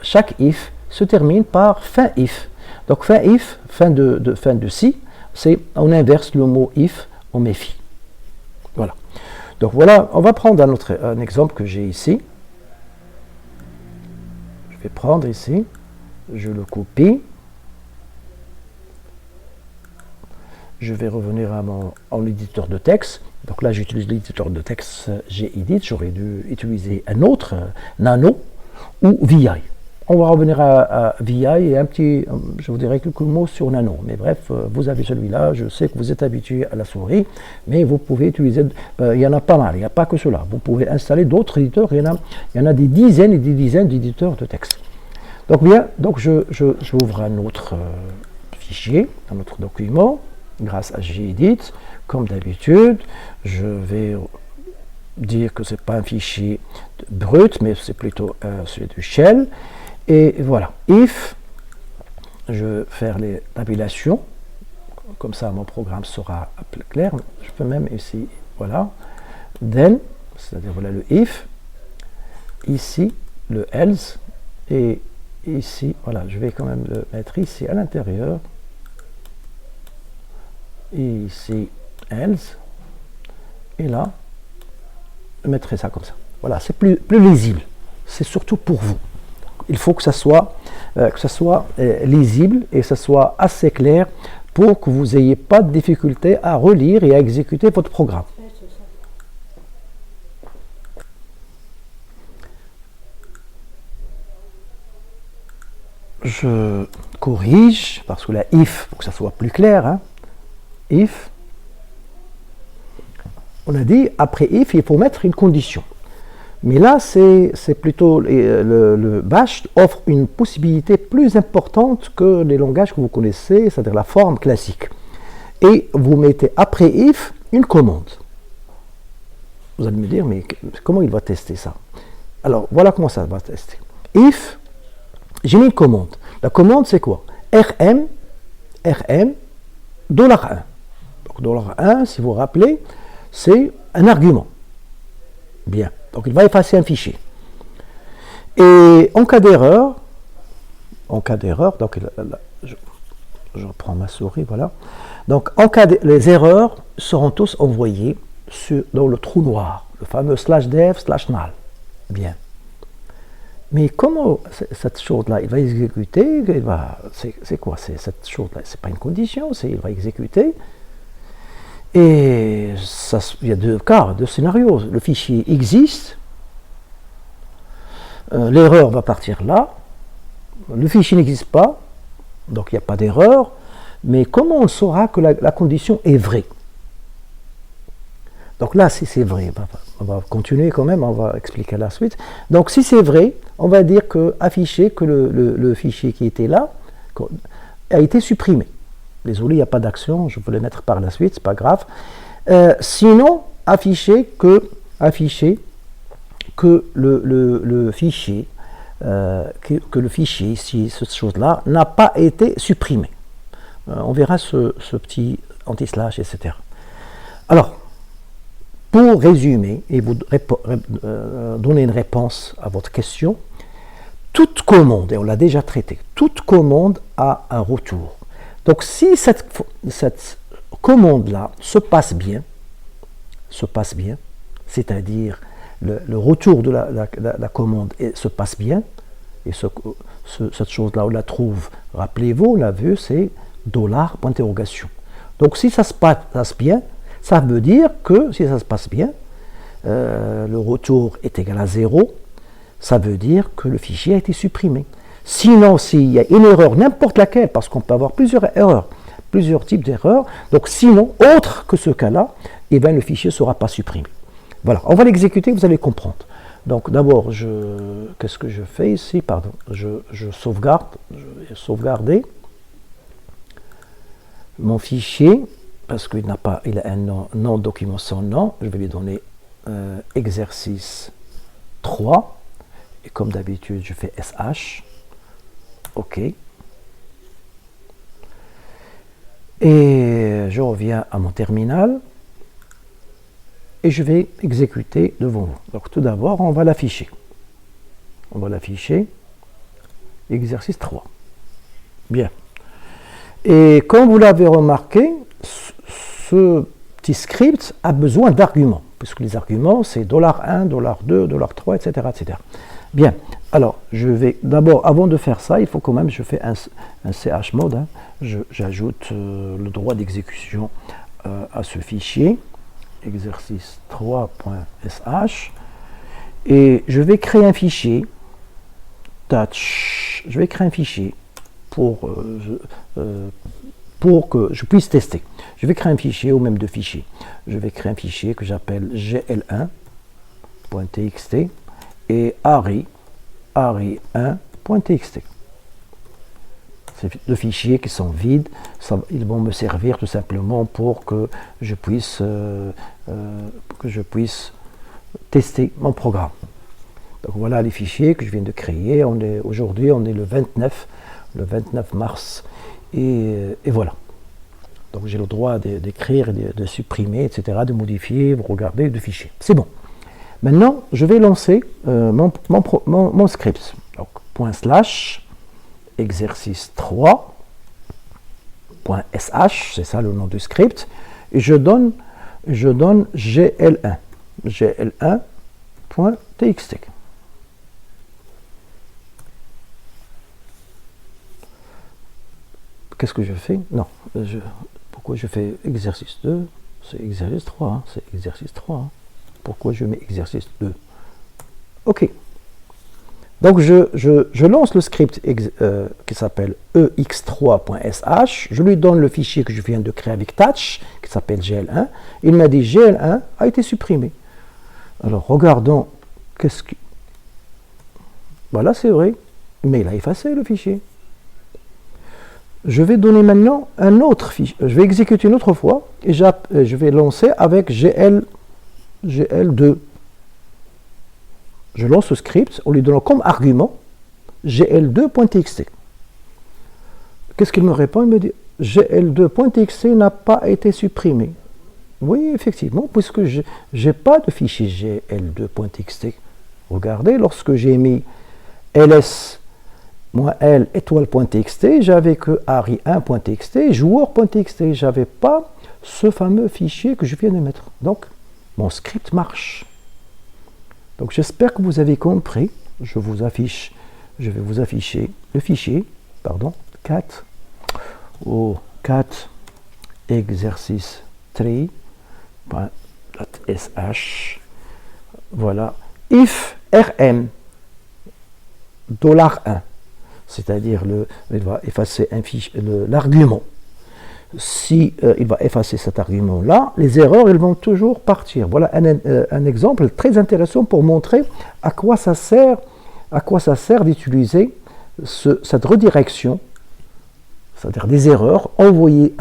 chaque if se termine par fin if. Donc, fin if, fin de si, c'est on inverse le mot if, on met fi. Voilà. Donc voilà, on va prendre un exemple que j'ai ici. Je vais prendre ici, je le copie. Je vais revenir à en éditeur de texte. Donc là, j'utilise l'éditeur de texte Gedit. J'aurais dû utiliser un autre, Nano ou VI. On va revenir à VI et je vous dirai quelques mots sur Nano. Mais bref, vous avez celui-là. Je sais que vous êtes habitué à la souris, mais vous pouvez utiliser. Il y en a pas mal. Il n'y a pas que cela. Vous pouvez installer d'autres éditeurs. Il y en a des dizaines et des dizaines d'éditeurs de texte. Donc bien, j'ouvre un autre fichier, un autre document. Grâce à Gedit, comme d'habitude, je vais dire que ce n'est pas un fichier brut, mais c'est plutôt celui du shell. Et voilà, if, je vais faire les tabulations, comme ça mon programme sera plus clair. Je peux même ici, voilà, then, c'est-à-dire voilà le if, ici le else, et ici, voilà, je vais quand même le mettre ici à l'intérieur. Et ici, else, et là, je mettrai ça comme ça. Voilà, c'est plus lisible. C'est surtout pour vous. Il faut que ça soit lisible et que ça soit assez clair pour que vous n'ayez pas de difficulté à relire et à exécuter votre programme. Je corrige, parce que la if, pour que ça soit plus clair, hein, if, on a dit, après if, il faut mettre une condition. Mais là, c'est plutôt, le bash offre une possibilité plus importante que les langages que vous connaissez, c'est-à-dire la forme classique. Et vous mettez après if une commande. Vous allez me dire, mais comment il va tester ça? Alors, voilà comment ça va tester. If, j'ai mis une commande. La commande, c'est quoi? rm, $1. Donc, $1, si vous vous rappelez, c'est un argument. Bien. Donc, il va effacer un fichier. Et en cas d'erreur, donc je reprends ma souris, voilà. Donc, les erreurs seront tous envoyées dans le trou noir, le fameux /dev/null. Bien. Mais comment cette chose-là, il va exécuter, c'est quoi cette chose-là? C'est pas une condition, il va exécuter. Et il y a deux scénarios. Le fichier existe, l'erreur va partir là, le fichier n'existe pas, donc il n'y a pas d'erreur, mais comment on saura que la condition est vraie? Donc là, si c'est vrai, on va continuer quand même, on va expliquer la suite. Donc si c'est vrai, on va dire afficher que le fichier qui était là a été supprimé. Désolé, il n'y a pas d'action, je vais le mettre par la suite, c'est pas grave. Sinon, afficher que le fichier, si cette chose-là n'a pas été supprimé. On verra ce petit anti-slash, etc. Alors, pour résumer et vous donner une réponse à votre question, toute commande, et on l'a déjà traité, toute commande a un retour. Donc si cette commande-là se passe bien, c'est-à-dire le retour de la commande se passe bien, et cette chose-là, on la trouve, rappelez-vous, on l'a vu, c'est $.interrogation. Donc si ça se passe bien, ça veut dire que si ça se passe bien, le retour est égal à 0, ça veut dire que le fichier a été supprimé. Sinon, s'il y a une erreur, n'importe laquelle, parce qu'on peut avoir plusieurs erreurs, plusieurs types d'erreurs, donc sinon, autre que ce cas-là, eh bien, le fichier ne sera pas supprimé. Voilà, on va l'exécuter, vous allez comprendre. Donc d'abord, qu'est-ce que je fais ici? Pardon, je sauvegarde, je vais sauvegarder mon fichier, parce qu'il il a un nom document sans nom, je vais lui donner exercice 3, et comme d'habitude, je fais SH, OK. Et je reviens à mon terminal, et je vais exécuter devant vous. Donc tout d'abord, on va l'afficher. On va l'afficher, exercice 3. Bien. Et comme vous l'avez remarqué, ce petit script a besoin d'arguments, puisque les arguments, c'est $1, $2, $3, etc., etc. Bien, alors, je vais d'abord, avant de faire ça, il faut quand même, je fais un chmod, hein, j'ajoute le droit d'exécution à ce fichier, exercice 3.sh, et je vais créer un fichier, je vais créer un fichier pour que je puisse tester. Je vais créer un fichier ou même deux fichiers. Je vais créer un fichier que j'appelle gl1.txt et array1.txt. Ces deux fichiers qui sont vides, ils vont me servir tout simplement pour que je puisse tester mon programme. Donc voilà les fichiers que je viens de créer. Aujourd'hui, on est le 29 mars. Et voilà. Donc j'ai le droit d'écrire, de supprimer, etc., de modifier, de regarder, de fichier. C'est bon. Maintenant, je vais lancer mon script. Donc, / exercice 3.sh, c'est ça le nom du script, et je donne gl1.txt. Qu'est-ce que je fais? Non, pourquoi je fais exercice 2? C'est exercice 3, hein, c'est exercice 3. Hein. Pourquoi je mets exercice 2? Ok. Donc je lance le script qui s'appelle ex3.sh, je lui donne le fichier que je viens de créer avec touch, qui s'appelle gl1, il m'a dit gl1 a été supprimé. Alors regardons, voilà, c'est vrai, mais il a effacé le fichier. Je vais donner maintenant un autre fichier, je vais exécuter une autre fois, et je vais lancer avec gl2. Je lance le script en lui donnant comme argument gl2.txt. Qu'est-ce qu'il me répond? Il me dit gl2.txt n'a pas été supprimé. Oui, effectivement, puisque je n'ai pas de fichier gl2.txt. Regardez, lorsque j'ai mis ls-l étoile.txt, j'avais que array1.txt, joueur.txt. Je n'avais pas ce fameux fichier que je viens de mettre. Donc, mon script marche. Donc j'espère que vous avez compris. Je vais vous afficher le fichier, 4 exercice 3.sh. Voilà. If rm $1, c'est-à-dire il va effacer l'argument. Si il va effacer cet argument-là, les erreurs elles vont toujours partir. Voilà un exemple très intéressant pour montrer à quoi ça sert d'utiliser cette redirection, c'est-à-dire des erreurs envoyées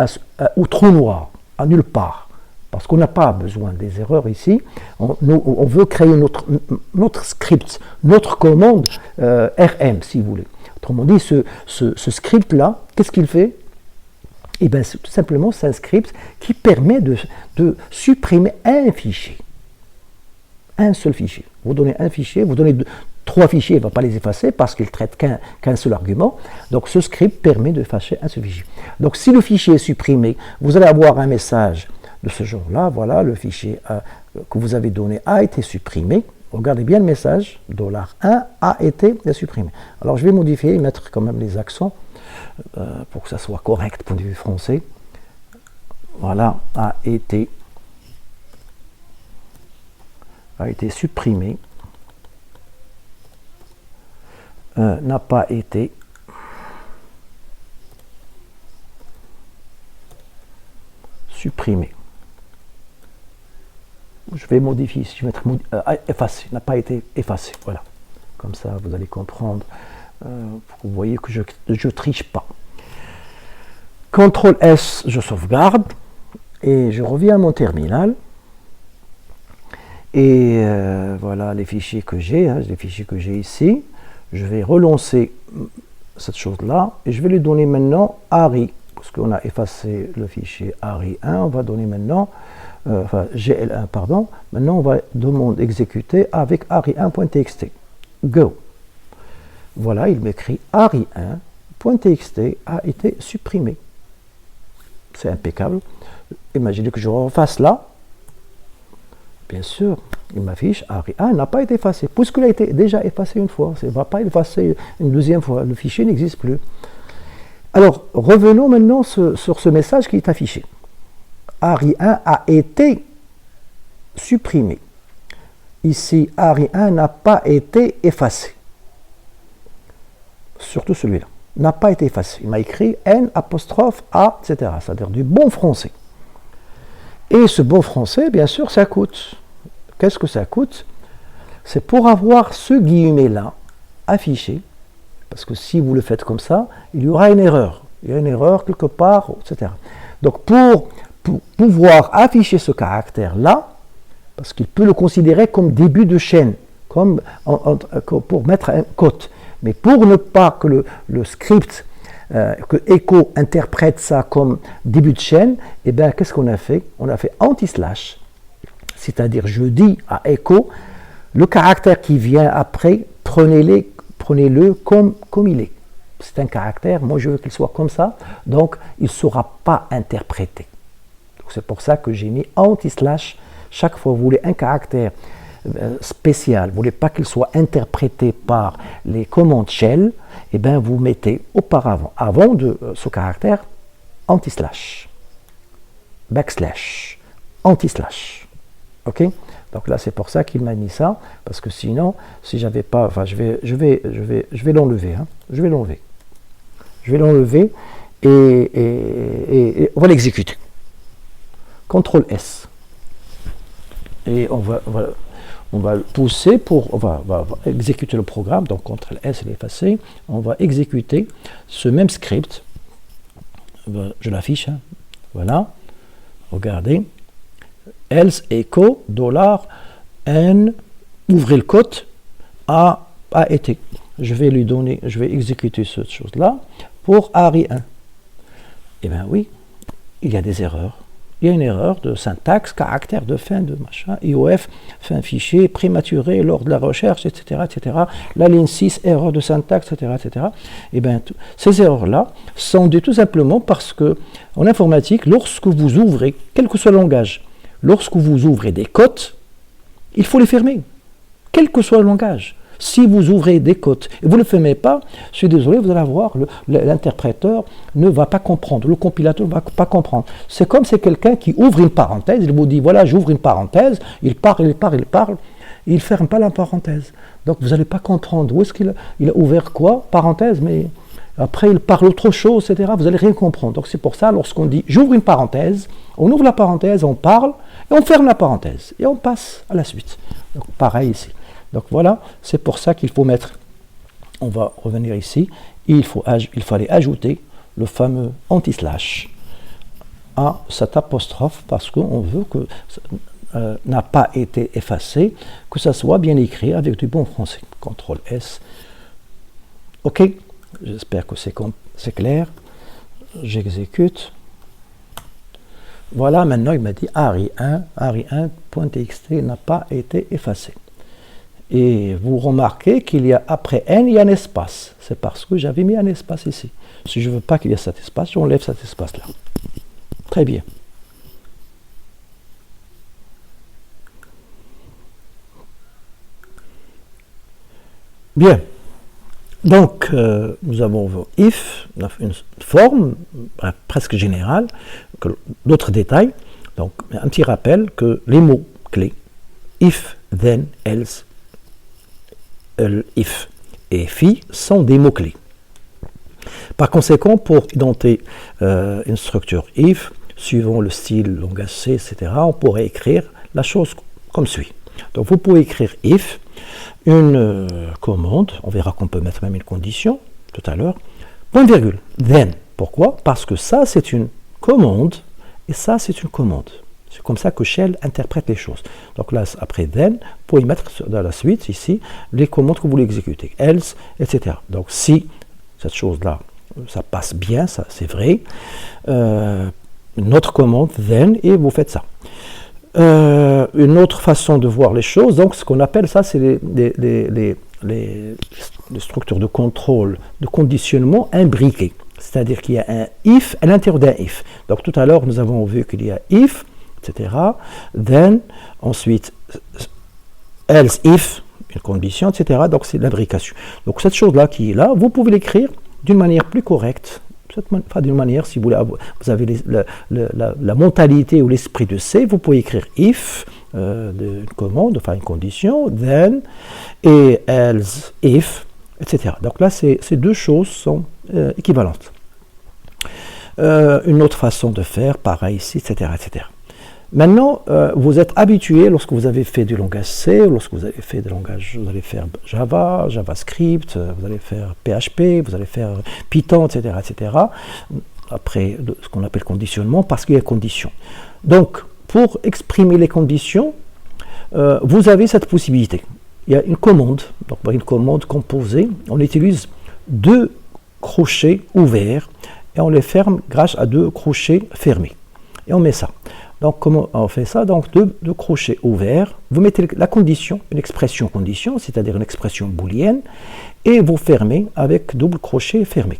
au trou noir, à nulle part. Parce qu'on n'a pas besoin des erreurs ici. On veut créer notre script, notre commande RM, si vous voulez. Autrement dit, ce script-là, qu'est-ce qu'il fait? Eh bien, tout simplement, c'est un script qui permet de supprimer un fichier. Un seul fichier. Vous donnez un fichier, vous donnez 3 fichiers, il ne va pas les effacer parce qu'il ne traite qu'un seul argument. Donc, ce script permet de effacer un seul fichier. Donc, si le fichier est supprimé, vous allez avoir un message de ce genre-là. Voilà, le fichier que vous avez donné a été supprimé. Regardez bien le message, $1 a été supprimé. Alors, je vais modifier, mettre quand même les accents. Pour que ça soit correct point de vue français. Voilà, a été supprimé, n'a pas été supprimé. je vais modifier ici, je vais mettre effacé, n'a pas été effacé. Voilà. Comme ça, vous allez comprendre. Vous voyez que je ne triche pas. CTRL S, je sauvegarde. Et je reviens à mon terminal. Et voilà les fichiers que j'ai, les fichiers que j'ai ici. Je vais relancer cette chose-là. Et je vais lui donner maintenant ARI. Parce qu'on a effacé le fichier ARI1. On va donner maintenant... GL1, pardon. Maintenant, on va demander exécuter avec ARI1.txt. Go. Voilà, il m'écrit ARI1.txt a été supprimé. C'est impeccable. Imaginez que je refasse là. Bien sûr, il m'affiche ARI1 n'a pas été effacé. Puisqu'il a été déjà effacé une fois, il ne va pas effacer une deuxième fois. Le fichier n'existe plus. Alors, revenons maintenant sur ce message qui est affiché. ARI1 a été supprimé. Ici, ARI1 n'a pas été effacé. Surtout celui-là. N'a pas été effacé. Il m'a écrit N apostrophe A, etc. C'est-à-dire du bon français. Et ce bon français, bien sûr, ça coûte. Qu'est-ce que ça coûte? C'est pour avoir ce guillemet-là affiché. Parce que si vous le faites comme ça, il y aura une erreur. Il y a une erreur quelque part, etc. Donc, pour pouvoir afficher ce caractère-là, parce qu'il peut le considérer comme début de chaîne, comme pour mettre un cote. Mais pour ne pas que le script, que Echo interprète ça comme début de chaîne, eh bien, qu'est-ce qu'on a fait? On a fait anti-slash, c'est-à-dire je dis à Echo, le caractère qui vient après, prenez-le comme il est. C'est un caractère, moi je veux qu'il soit comme ça, donc il ne sera pas interprété. C'est pour ça que j'ai mis anti-slash. Chaque fois que vous voulez un caractère spécial, vous ne voulez pas qu'il soit interprété par les commandes shell, et bien vous mettez auparavant, avant de ce caractère, anti-slash, backslash, anti-slash. Ok? Donc là, c'est pour ça qu'il m'a mis ça, parce que sinon, si j'avais pas, enfin, je vais l'enlever. Je vais l'enlever. Je vais l'enlever et on va l'exécuter. CTRL S. Et on va le pousser pour... On va exécuter le programme. Donc CTRL S, il est effacé. On va exécuter ce même script. Je l'affiche. Voilà. Regardez. Else echo $n, ouvrez le cote, a été. Je vais lui donner, je vais exécuter cette chose-là pour ARI1. Eh bien oui, il y a des erreurs. Il y a une erreur de syntaxe, caractère de fin de machin, IOF, fin fichier, prématuré lors de la recherche, etc., etc. La ligne 6, erreur de syntaxe, etc., etc. Eh bien, ces erreurs-là sont dues tout simplement parce que, en informatique, lorsque vous ouvrez, quel que soit le langage, lorsque vous ouvrez des cotes, il faut les fermer, quel que soit le langage. Si vous ouvrez des cotes et vous ne le fermez pas, je suis désolé, vous allez voir, l'interpréteur ne va pas comprendre, le compilateur ne va pas comprendre. C'est comme c'est quelqu'un qui ouvre une parenthèse, il vous dit, voilà, j'ouvre une parenthèse, il parle, il ne ferme pas la parenthèse. Donc vous n'allez pas comprendre où est-ce qu'il a ouvert quoi, parenthèse, mais après il parle autre chose, etc. Vous n'allez rien comprendre. Donc c'est pour ça, lorsqu'on dit, j'ouvre une parenthèse, on ouvre la parenthèse, on parle, et on ferme la parenthèse, et on passe à la suite. Donc pareil ici. Donc voilà, c'est pour ça qu'il faut mettre, on va revenir ici, il fallait ajouter le fameux anti-slash à cette apostrophe parce qu'on veut que n'a pas été effacé, que ça soit bien écrit avec du bon français. CTRL S. Ok, j'espère que c'est clair. J'exécute. Voilà, maintenant il m'a dit ARI1.txt n'a pas été effacé. Et vous remarquez qu'il y a après N, il y a un espace. C'est parce que j'avais mis un espace ici. Si je ne veux pas qu'il y ait cet espace, j'enlève cet espace-là. Très bien. Bien. Donc, nous avons if, une forme presque générale, d'autres détails. Donc, un petit rappel que les mots clés, if, then, else, if et fi sont des mots-clés. Par conséquent, pour identifier une structure if, suivant le style langage C, etc., on pourrait écrire la chose comme suit. Donc vous pouvez écrire if, une commande, on verra qu'on peut mettre même une condition tout à l'heure, point virgule, then. Pourquoi? Parce que ça c'est une commande et ça c'est une commande. C'est comme ça que Shell interprète les choses. Donc là, après then, vous pouvez mettre dans la suite, ici, les commandes que vous voulez exécuter, else, etc. Donc si cette chose-là, ça passe bien, ça c'est vrai, une autre commande, then, et vous faites ça. Une autre façon de voir les choses, donc ce qu'on appelle ça, c'est les structures de contrôle, de conditionnement imbriquées. C'est-à-dire qu'il y a un if à l'intérieur d'un if. Donc tout à l'heure, nous avons vu qu'il y a if, etc. Then, ensuite, else if, une condition, etc. Donc c'est l'imbrication. Donc cette chose-là qui est là, vous pouvez l'écrire d'une manière plus correcte. Enfin, d'une manière, si vous avez la mentalité ou l'esprit de C, vous pouvez écrire if, une commande, enfin une condition, then, et else, if, etc. Donc là, ces deux choses sont équivalentes. Une autre façon de faire, pareil ici, etc. etc. Maintenant, vous êtes habitué, lorsque vous avez fait du langage C, lorsque vous avez fait du langage, vous allez faire Java, JavaScript, vous allez faire PHP, vous allez faire Python, etc., etc., après ce qu'on appelle conditionnement, parce qu'il y a condition. Donc, pour exprimer les conditions, vous avez cette possibilité. Il y a une commande, donc une commande composée, on utilise deux crochets ouverts, et on les ferme grâce à deux crochets fermés. Et on met ça. Donc, comment on fait ça? Donc, deux crochets ouverts, vous mettez la condition, une expression condition, c'est-à-dire une expression booléenne, et vous fermez avec double crochet fermé.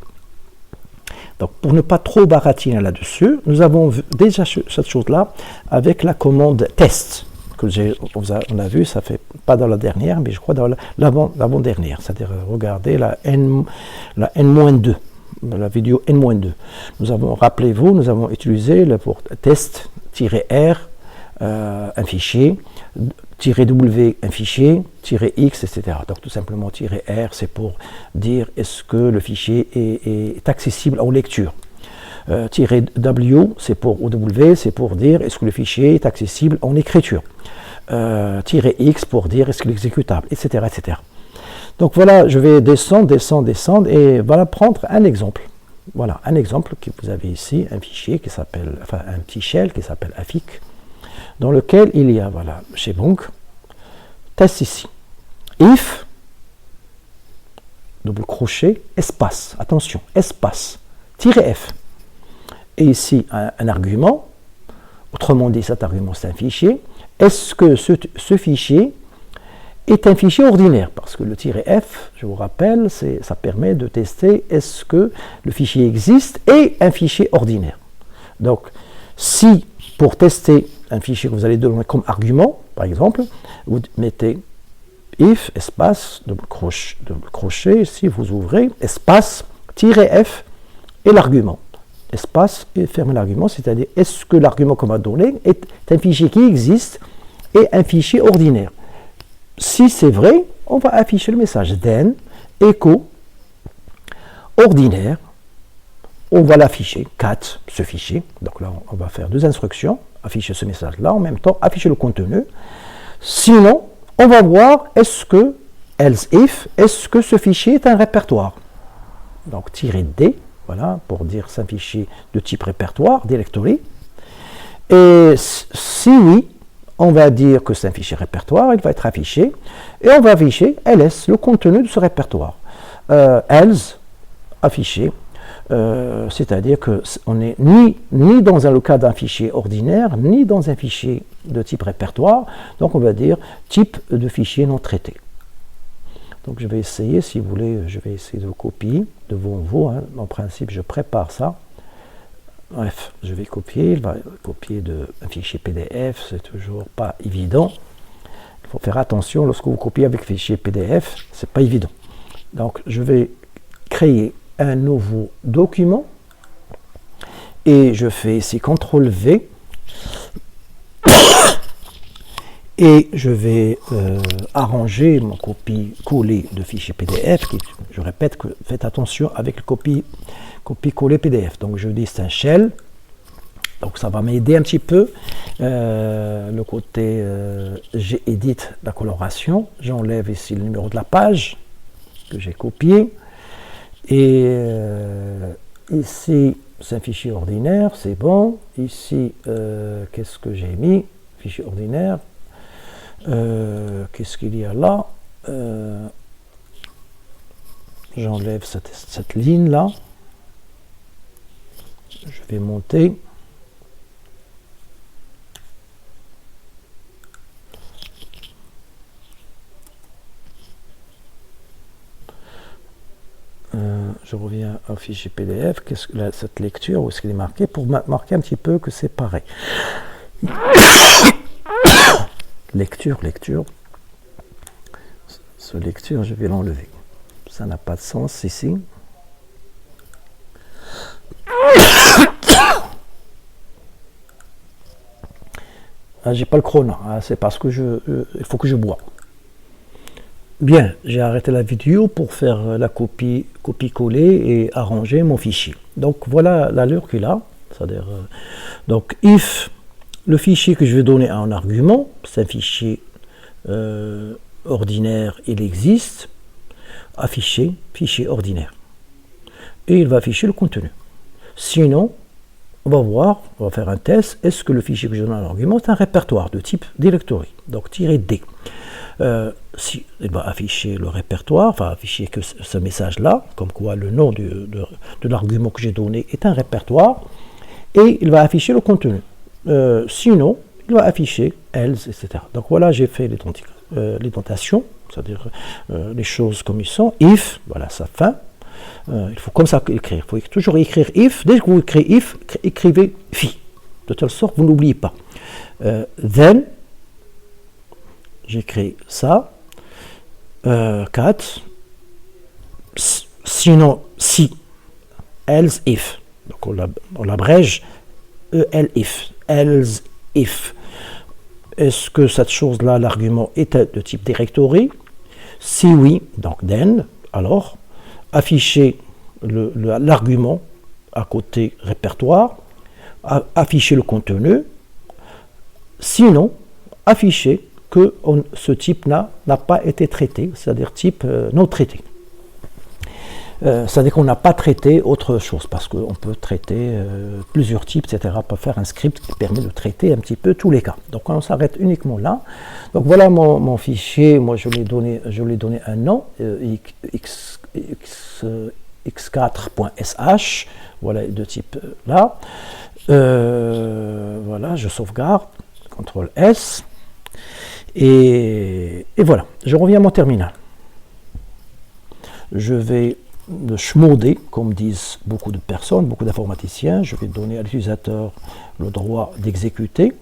Donc, pour ne pas trop baratiner là-dessus, nous avons vu déjà cette chose-là avec la commande test, que on a vu, ça fait pas dans la dernière, mais je crois dans l'avant-dernière, c'est-à-dire, regardez la N-2. La vidéo N-2. Rappelez-vous, nous avons utilisé pour test-r, un fichier, -w, un fichier, -x, etc. Donc tout simplement, -r, c'est pour dire est-ce que le fichier est accessible en lecture. -w, c'est pour dire est-ce que le fichier est accessible en écriture. -x pour dire est-ce qu'il est exécutable, etc., etc. Donc voilà, je vais descendre, et voilà prendre un exemple. Voilà, un exemple que vous avez ici, un fichier qui s'appelle, enfin un petit shell qui s'appelle afic, dans lequel il y a, voilà, chez Bonk, test ici. If, double crochet, espace, attention, espace, -f. Et ici, un argument, autrement dit, cet argument c'est un fichier. Est-ce que ce fichier est un fichier ordinaire, parce que le -f, je vous rappelle, ça permet de tester est-ce que le fichier existe et un fichier ordinaire. Donc, si pour tester un fichier que vous allez donner comme argument, par exemple, vous mettez if, espace, double crochet, si vous ouvrez, espace, -f et l'argument. Espace et fermez l'argument, c'est-à-dire est-ce que l'argument qu'on va donner est un fichier qui existe et un fichier ordinaire. Si c'est vrai, on va afficher le message then, echo, ordinaire, on va l'afficher, cat, ce fichier. Donc là, on va faire deux instructions, afficher ce message-là, en même temps, afficher le contenu. Sinon, on va voir est-ce que, else if, est-ce que ce fichier est un répertoire. Donc, -d, voilà, pour dire c'est un fichier de type répertoire, directory. Et si oui, on va dire que c'est un fichier répertoire, il va être affiché, et on va afficher ls, le contenu de ce répertoire. Else, affiché, c'est-à-dire qu'on n'est ni dans le cas d'un fichier ordinaire, ni dans un fichier de type répertoire, donc on va dire type de fichier non traité. Donc je vais essayer, si vous voulez, je vais essayer de le copier devant vous, hein. En principe je prépare ça. Bref, je vais copier, il va copier un fichier PDF, c'est toujours pas évident. Il faut faire attention lorsque vous copiez avec fichier PDF, c'est pas évident. Donc je vais créer un nouveau document et je fais ici CTRL V et je vais arranger mon copie-coller de fichier PDF. Je répète que faites attention avec le copier-coller PDF. Donc je dis c'est un shell Donc ça va m'aider un petit peu. Le côté j'édite la coloration. J'enlève ici le numéro de la page que j'ai copié. Et ici, c'est un fichier ordinaire, c'est bon. Ici, qu'est-ce que j'ai mis? Fichier ordinaire. Qu'est-ce qu'il y a là? J'enlève cette ligne-là. Je vais monter. Je reviens au fichier PDF. Qu'est-ce que cette lecture, où est-ce qu'il est marqué? Pour marquer un petit peu que c'est pareil. Lecture. Ce lecture, je vais l'enlever. Ça n'a pas de sens ici. J'ai pas le chrono, c'est parce que il faut que je bois. Bien, j'ai arrêté la vidéo pour faire la copie-coller et arranger mon fichier. Donc voilà l'allure qu'il a. C'est-à-dire, donc if, le fichier que je vais donner en argument, c'est un fichier ordinaire, il existe, afficher, fichier ordinaire. Et il va afficher le contenu. Sinon, on va voir, on va faire un test, est-ce que le fichier que je donne en argument est un répertoire de type directory, donc -d. Si il va afficher le répertoire, enfin afficher que ce message-là, comme quoi le nom de l'argument que j'ai donné est un répertoire, et il va afficher le contenu. Sinon, il va afficher else, etc. Donc voilà, j'ai fait l'indentation, c'est-à-dire les choses comme ils sont. If, voilà sa fin. Il faut comme ça écrire. Il faut toujours écrire if. Dès que vous écrivez if, écrivez fi. De telle sorte que vous n'oubliez pas. Then, j'écris ça. 4. Sinon, si. Else if. Donc on l'abrège. Elif. Else if. Est-ce que cette chose-là, l'argument, est de type directory? Si oui, donc then, alors, afficher l'argument à côté répertoire, afficher le contenu, sinon, afficher que ce type n'a pas été traité, c'est-à-dire type non traité. C'est-à-dire qu'on n'a pas traité autre chose, parce qu'on peut traiter plusieurs types, etc. On peut faire un script qui permet de traiter un petit peu tous les cas. Donc on s'arrête uniquement là. Donc voilà mon fichier, moi je lui ai donné un nom, x4.sh, voilà de type là. Voilà, je sauvegarde, CTRL S, et voilà, je reviens à mon terminal. Je vais le schmoder, comme disent beaucoup de personnes, beaucoup d'informaticiens. Je vais donner à l'utilisateur le droit d'exécuter,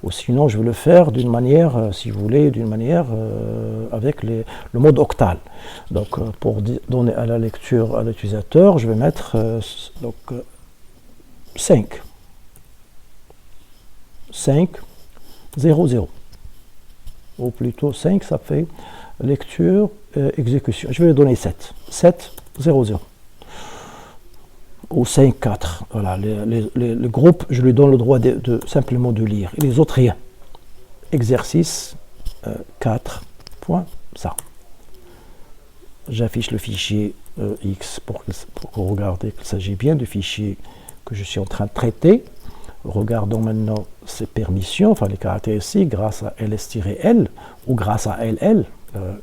ou sinon je vais le faire d'une manière, si vous voulez, d'une manière avec le mode octal. Donc pour donner à la lecture à l'utilisateur, je vais mettre 5, 0, 0. Ou plutôt 5, ça fait lecture, exécution. Je vais lui donner 7, 0, 0. Ou 5, 4. Voilà, le groupe, je lui donne le droit simplement de lire. Et les autres, rien. Exercice 4. Ça. J'affiche le fichier X pour regarder qu'il s'agit bien du fichier que je suis en train de traiter. Regardons maintenant ces permissions, enfin les caractéristiques, grâce à ls-l ou grâce à ll.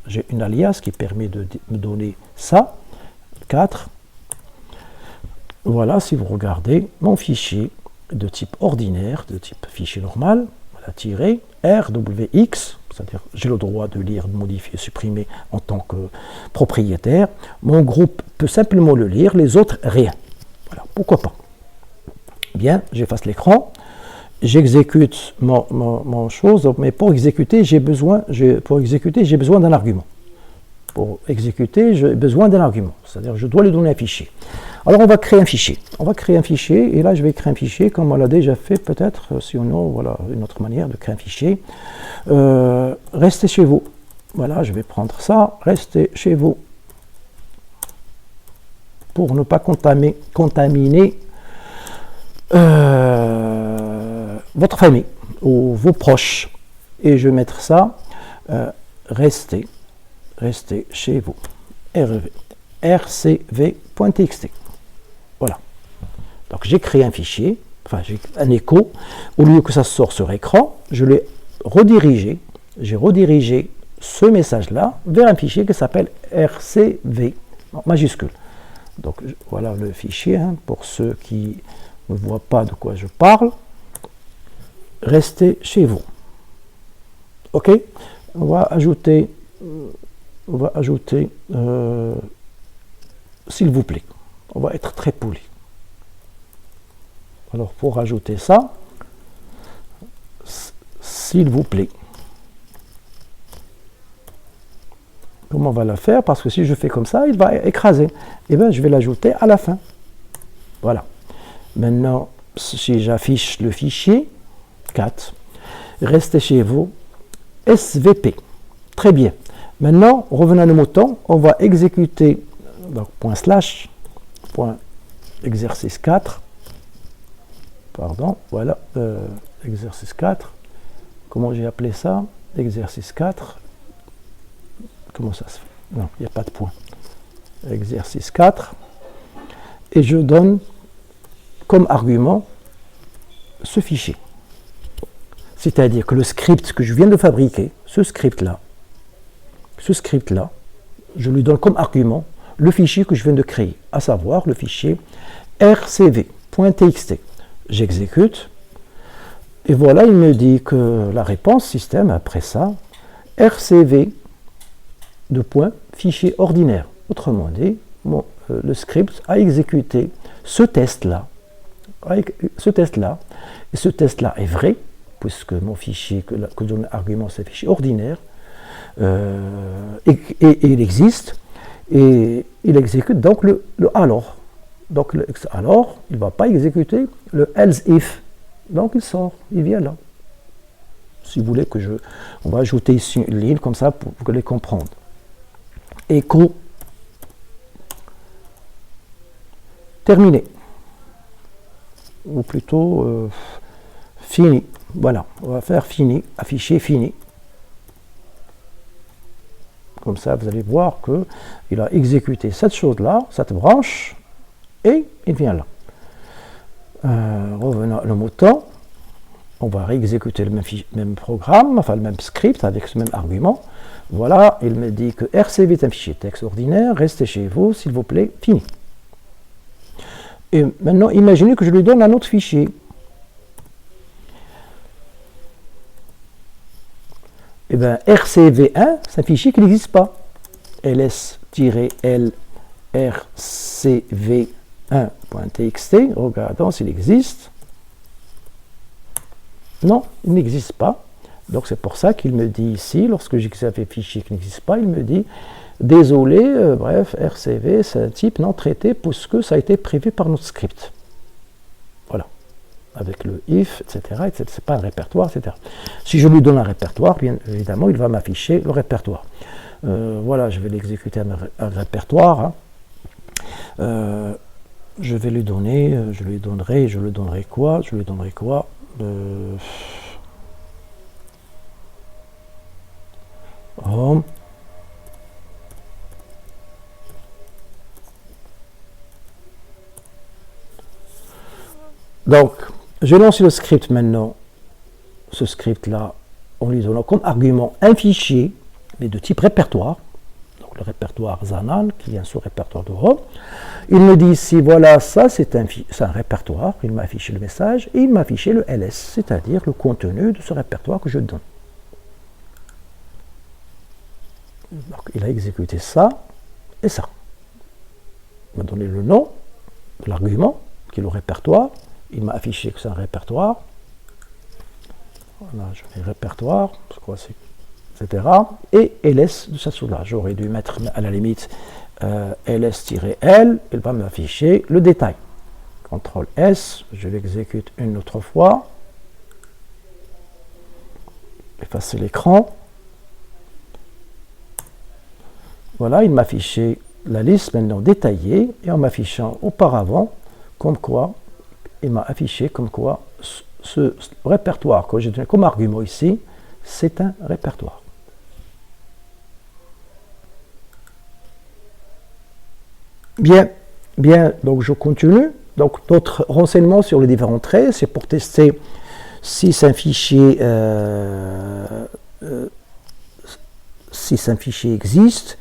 J'ai une alias qui permet de me donner ça, 4. Voilà, si vous regardez mon fichier de type ordinaire, de type fichier normal, voilà, tiré, rwx, c'est-à-dire j'ai le droit de lire, de modifier, supprimer en tant que propriétaire. Mon groupe peut simplement le lire, les autres, rien. Voilà, pourquoi pas. Bien, j'efface l'écran, j'exécute mon chose, mais pour exécuter, j'ai besoin d'un argument. Pour exécuter, j'ai besoin d'un argument, c'est-à-dire je dois lui donner un fichier. Alors on va créer un fichier. Et là je vais créer un fichier comme on l'a déjà fait peut-être, sinon voilà une autre manière de créer un fichier. Restez chez vous. Voilà, je vais prendre ça, restez chez vous. Pour ne pas contaminer votre famille ou vos proches. Et je vais mettre ça, restez chez vous. rcv.txt. Voilà. Donc j'ai créé un fichier, enfin j'ai un écho. Au lieu que ça sorte sur écran, je l'ai redirigé. J'ai redirigé ce message-là vers un fichier qui s'appelle rcv, en majuscule. Donc voilà le fichier, hein, pour ceux qui ne voient pas de quoi je parle. Restez chez vous. Ok, on va ajouter s'il vous plaît. On va être très poli. Alors pour ajouter ça, s'il vous plaît. Comment on va la faire? Parce que si je fais comme ça, il va écraser. Et bien, je vais l'ajouter à la fin. Voilà. Maintenant, si j'affiche le fichier, 4, restez chez vous, SVP. Très bien. Maintenant, revenons à nos moutons, on va exécuter, donc, exercice 4, pardon, voilà, exercice 4, comment j'ai appelé ça? Exercice 4, comment ça se fait? Non, il n'y a pas de point. Exercice 4, et je donne comme argument ce fichier. C'est-à-dire que le script que je viens de fabriquer, ce script-là, je lui donne comme argument le fichier que je viens de créer, à savoir le fichier rcv.txt. J'exécute, et voilà, il me dit que la réponse système, après ça, rcv de point fichier ordinaire. Autrement dit, le script a exécuté ce test-là, et ce test-là est vrai, puisque mon fichier que je donne argument, c'est un fichier ordinaire, et il existe, et il exécute donc le alors. Donc alors, il ne va pas exécuter le else if. Donc il sort, il vient là. Si vous voulez on va ajouter ici une ligne comme ça pour les comprendre. Écho terminé. Ou plutôt fini. Voilà, on va faire fini, afficher fini. Comme ça, vous allez voir qu'il a exécuté cette chose-là, cette branche, et il vient là. Revenons à le mouton. On va réexécuter le même programme, enfin le même script avec ce même argument. Voilà, il me dit que RCV est un fichier texte ordinaire, restez chez vous, s'il vous plaît, fini. Et maintenant, imaginez que je lui donne un autre fichier. Eh bien, RCV1, c'est un fichier qui n'existe pas. ls-l rcv1.txt, regardons s'il existe. Non, il n'existe pas. Donc c'est pour ça qu'il me dit ici, lorsque j'exécute un fichier qui n'existe pas, il me dit désolé, bref, RCV, c'est un type non traité puisque ça a été prévu par notre script. Voilà. Avec le if, etc. C'est pas un répertoire, etc. Si je lui donne un répertoire, bien évidemment, il va m'afficher le répertoire. Voilà, je vais l'exécuter un répertoire. Hein. Je vais lui donner, je lui donnerai quoi? Home. Donc, je lance le script maintenant. Ce script-là, on lui donne comme argument un fichier, mais de type répertoire. Donc, le répertoire Zanan, qui est un sous-répertoire de Home. Il me dit ici, voilà, ça c'est un répertoire. Il m'a affiché le message et il m'a affiché le ls, c'est-à-dire le contenu de ce répertoire que je donne. Donc, il a exécuté ça et ça. Il m'a donné le nom de l'argument, qui est le répertoire. Il m'a affiché que c'est un répertoire. Voilà, je mets répertoire, je crois c'est, etc. Et ls de cette chose-là. J'aurais dû mettre à la limite ls-l, il va m'afficher le détail. CTRL S, je l'exécute une autre fois. Effacer l'écran. Voilà, il m'a affiché la liste maintenant détaillée et en m'affichant auparavant, comme quoi il m'a affiché comme quoi ce répertoire que j'ai donné comme argument ici, c'est un répertoire. Bien, donc je continue. Donc d'autres renseignements sur les différents traits, c'est pour tester si c'est un fichier, existe,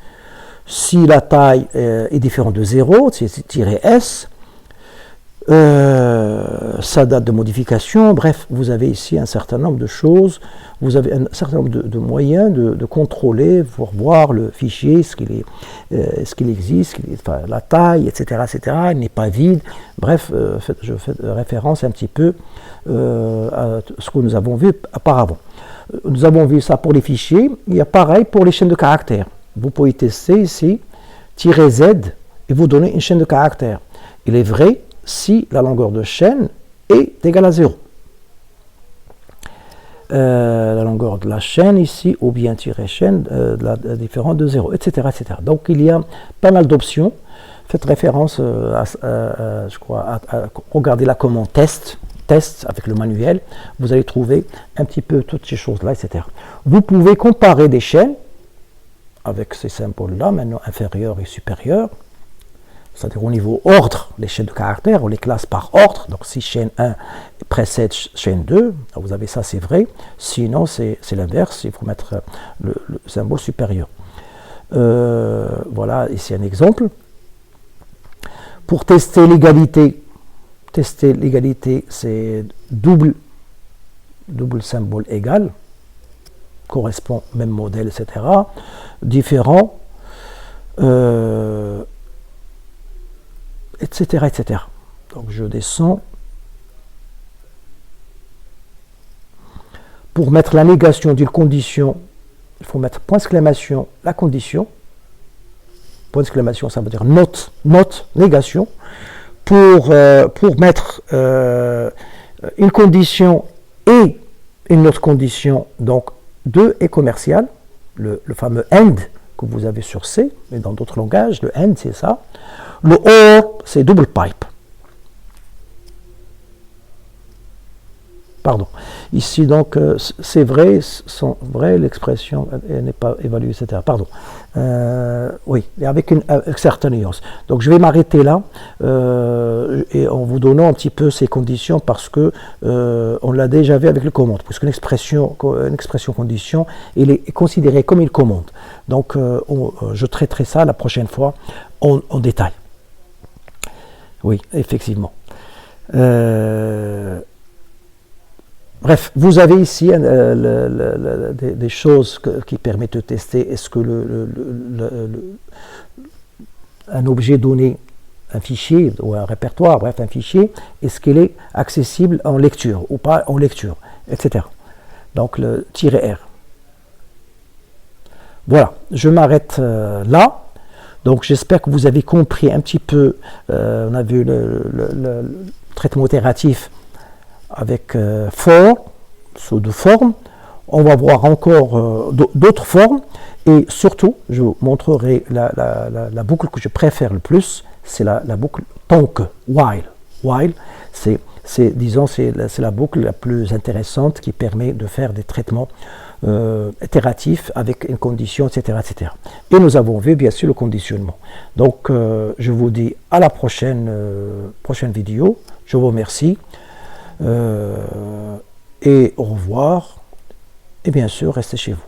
si la taille est différente de 0, c'est -s, sa date de modification, bref, vous avez ici un certain nombre de choses, vous avez un certain nombre de moyens de contrôler, pour voir le fichier, est-ce qu'il existe, enfin, la taille, etc., il n'est pas vide, bref, je fais référence un petit peu à ce que nous avons vu auparavant. Nous avons vu ça pour les fichiers, il y a pareil pour les chaînes de caractères. Vous pouvez tester ici, -z, et vous donner une chaîne de caractères. Il est vrai si la longueur de chaîne est égale à 0. La longueur de la chaîne ici, ou bien -chaîne différente de 0, etc., etc. Donc il y a pas mal d'options. Faites référence je crois, à regarder la commande test avec le manuel. Vous allez trouver un petit peu toutes ces choses-là, etc. Vous pouvez comparer des chaînes avec ces symboles-là, maintenant inférieur et supérieur. C'est-à-dire au niveau ordre, les chaînes de caractères, on les classe par ordre. Donc si chaîne 1 précède chaîne 2, vous avez ça, c'est vrai. Sinon, c'est l'inverse, il faut mettre le symbole supérieur. Voilà, ici un exemple. Pour tester l'égalité, c'est double symbole égal, correspond au même modèle, etc. Différent. Etc., etc. Donc je descends. Pour mettre la négation d'une condition, il faut mettre point d'exclamation, la condition. Point d'exclamation, ça veut dire note, négation. Pour mettre une condition et une autre condition, donc 2 est commercial, le fameux AND que vous avez sur C, mais dans d'autres langages, le AND c'est ça. Le OR, c'est double pipe. Pardon. Ici, donc, c'est vrai, l'expression n'est pas évaluée, etc. Pardon. Oui, avec une certaine nuance. Donc, je vais m'arrêter là, et en vous donnant un petit peu ces conditions, parce que on l'a déjà vu avec les commandes, puisqu'une expression condition, elle est considérée comme une commande. Donc, je traiterai ça la prochaine fois en détail. Oui, effectivement. Bref, vous avez ici des choses qui permettent de tester est-ce que un objet donné, un fichier ou un répertoire, bref un fichier, est-ce qu'il est accessible en lecture ou pas en lecture, etc. Donc le -R. Voilà, je m'arrête là. Donc j'espère que vous avez compris un petit peu, on a vu le traitement itératif avec for, sous deux formes. On va voir encore d'autres formes, et surtout, je vous montrerai la boucle que je préfère le plus, c'est la boucle tant que, while. While, c'est la boucle la plus intéressante qui permet de faire des traitements itératifs avec une condition, etc., etc. Et nous avons vu bien sûr le conditionnement. Donc je vous dis à la prochaine vidéo. Je vous remercie et au revoir. Et bien sûr, restez chez vous.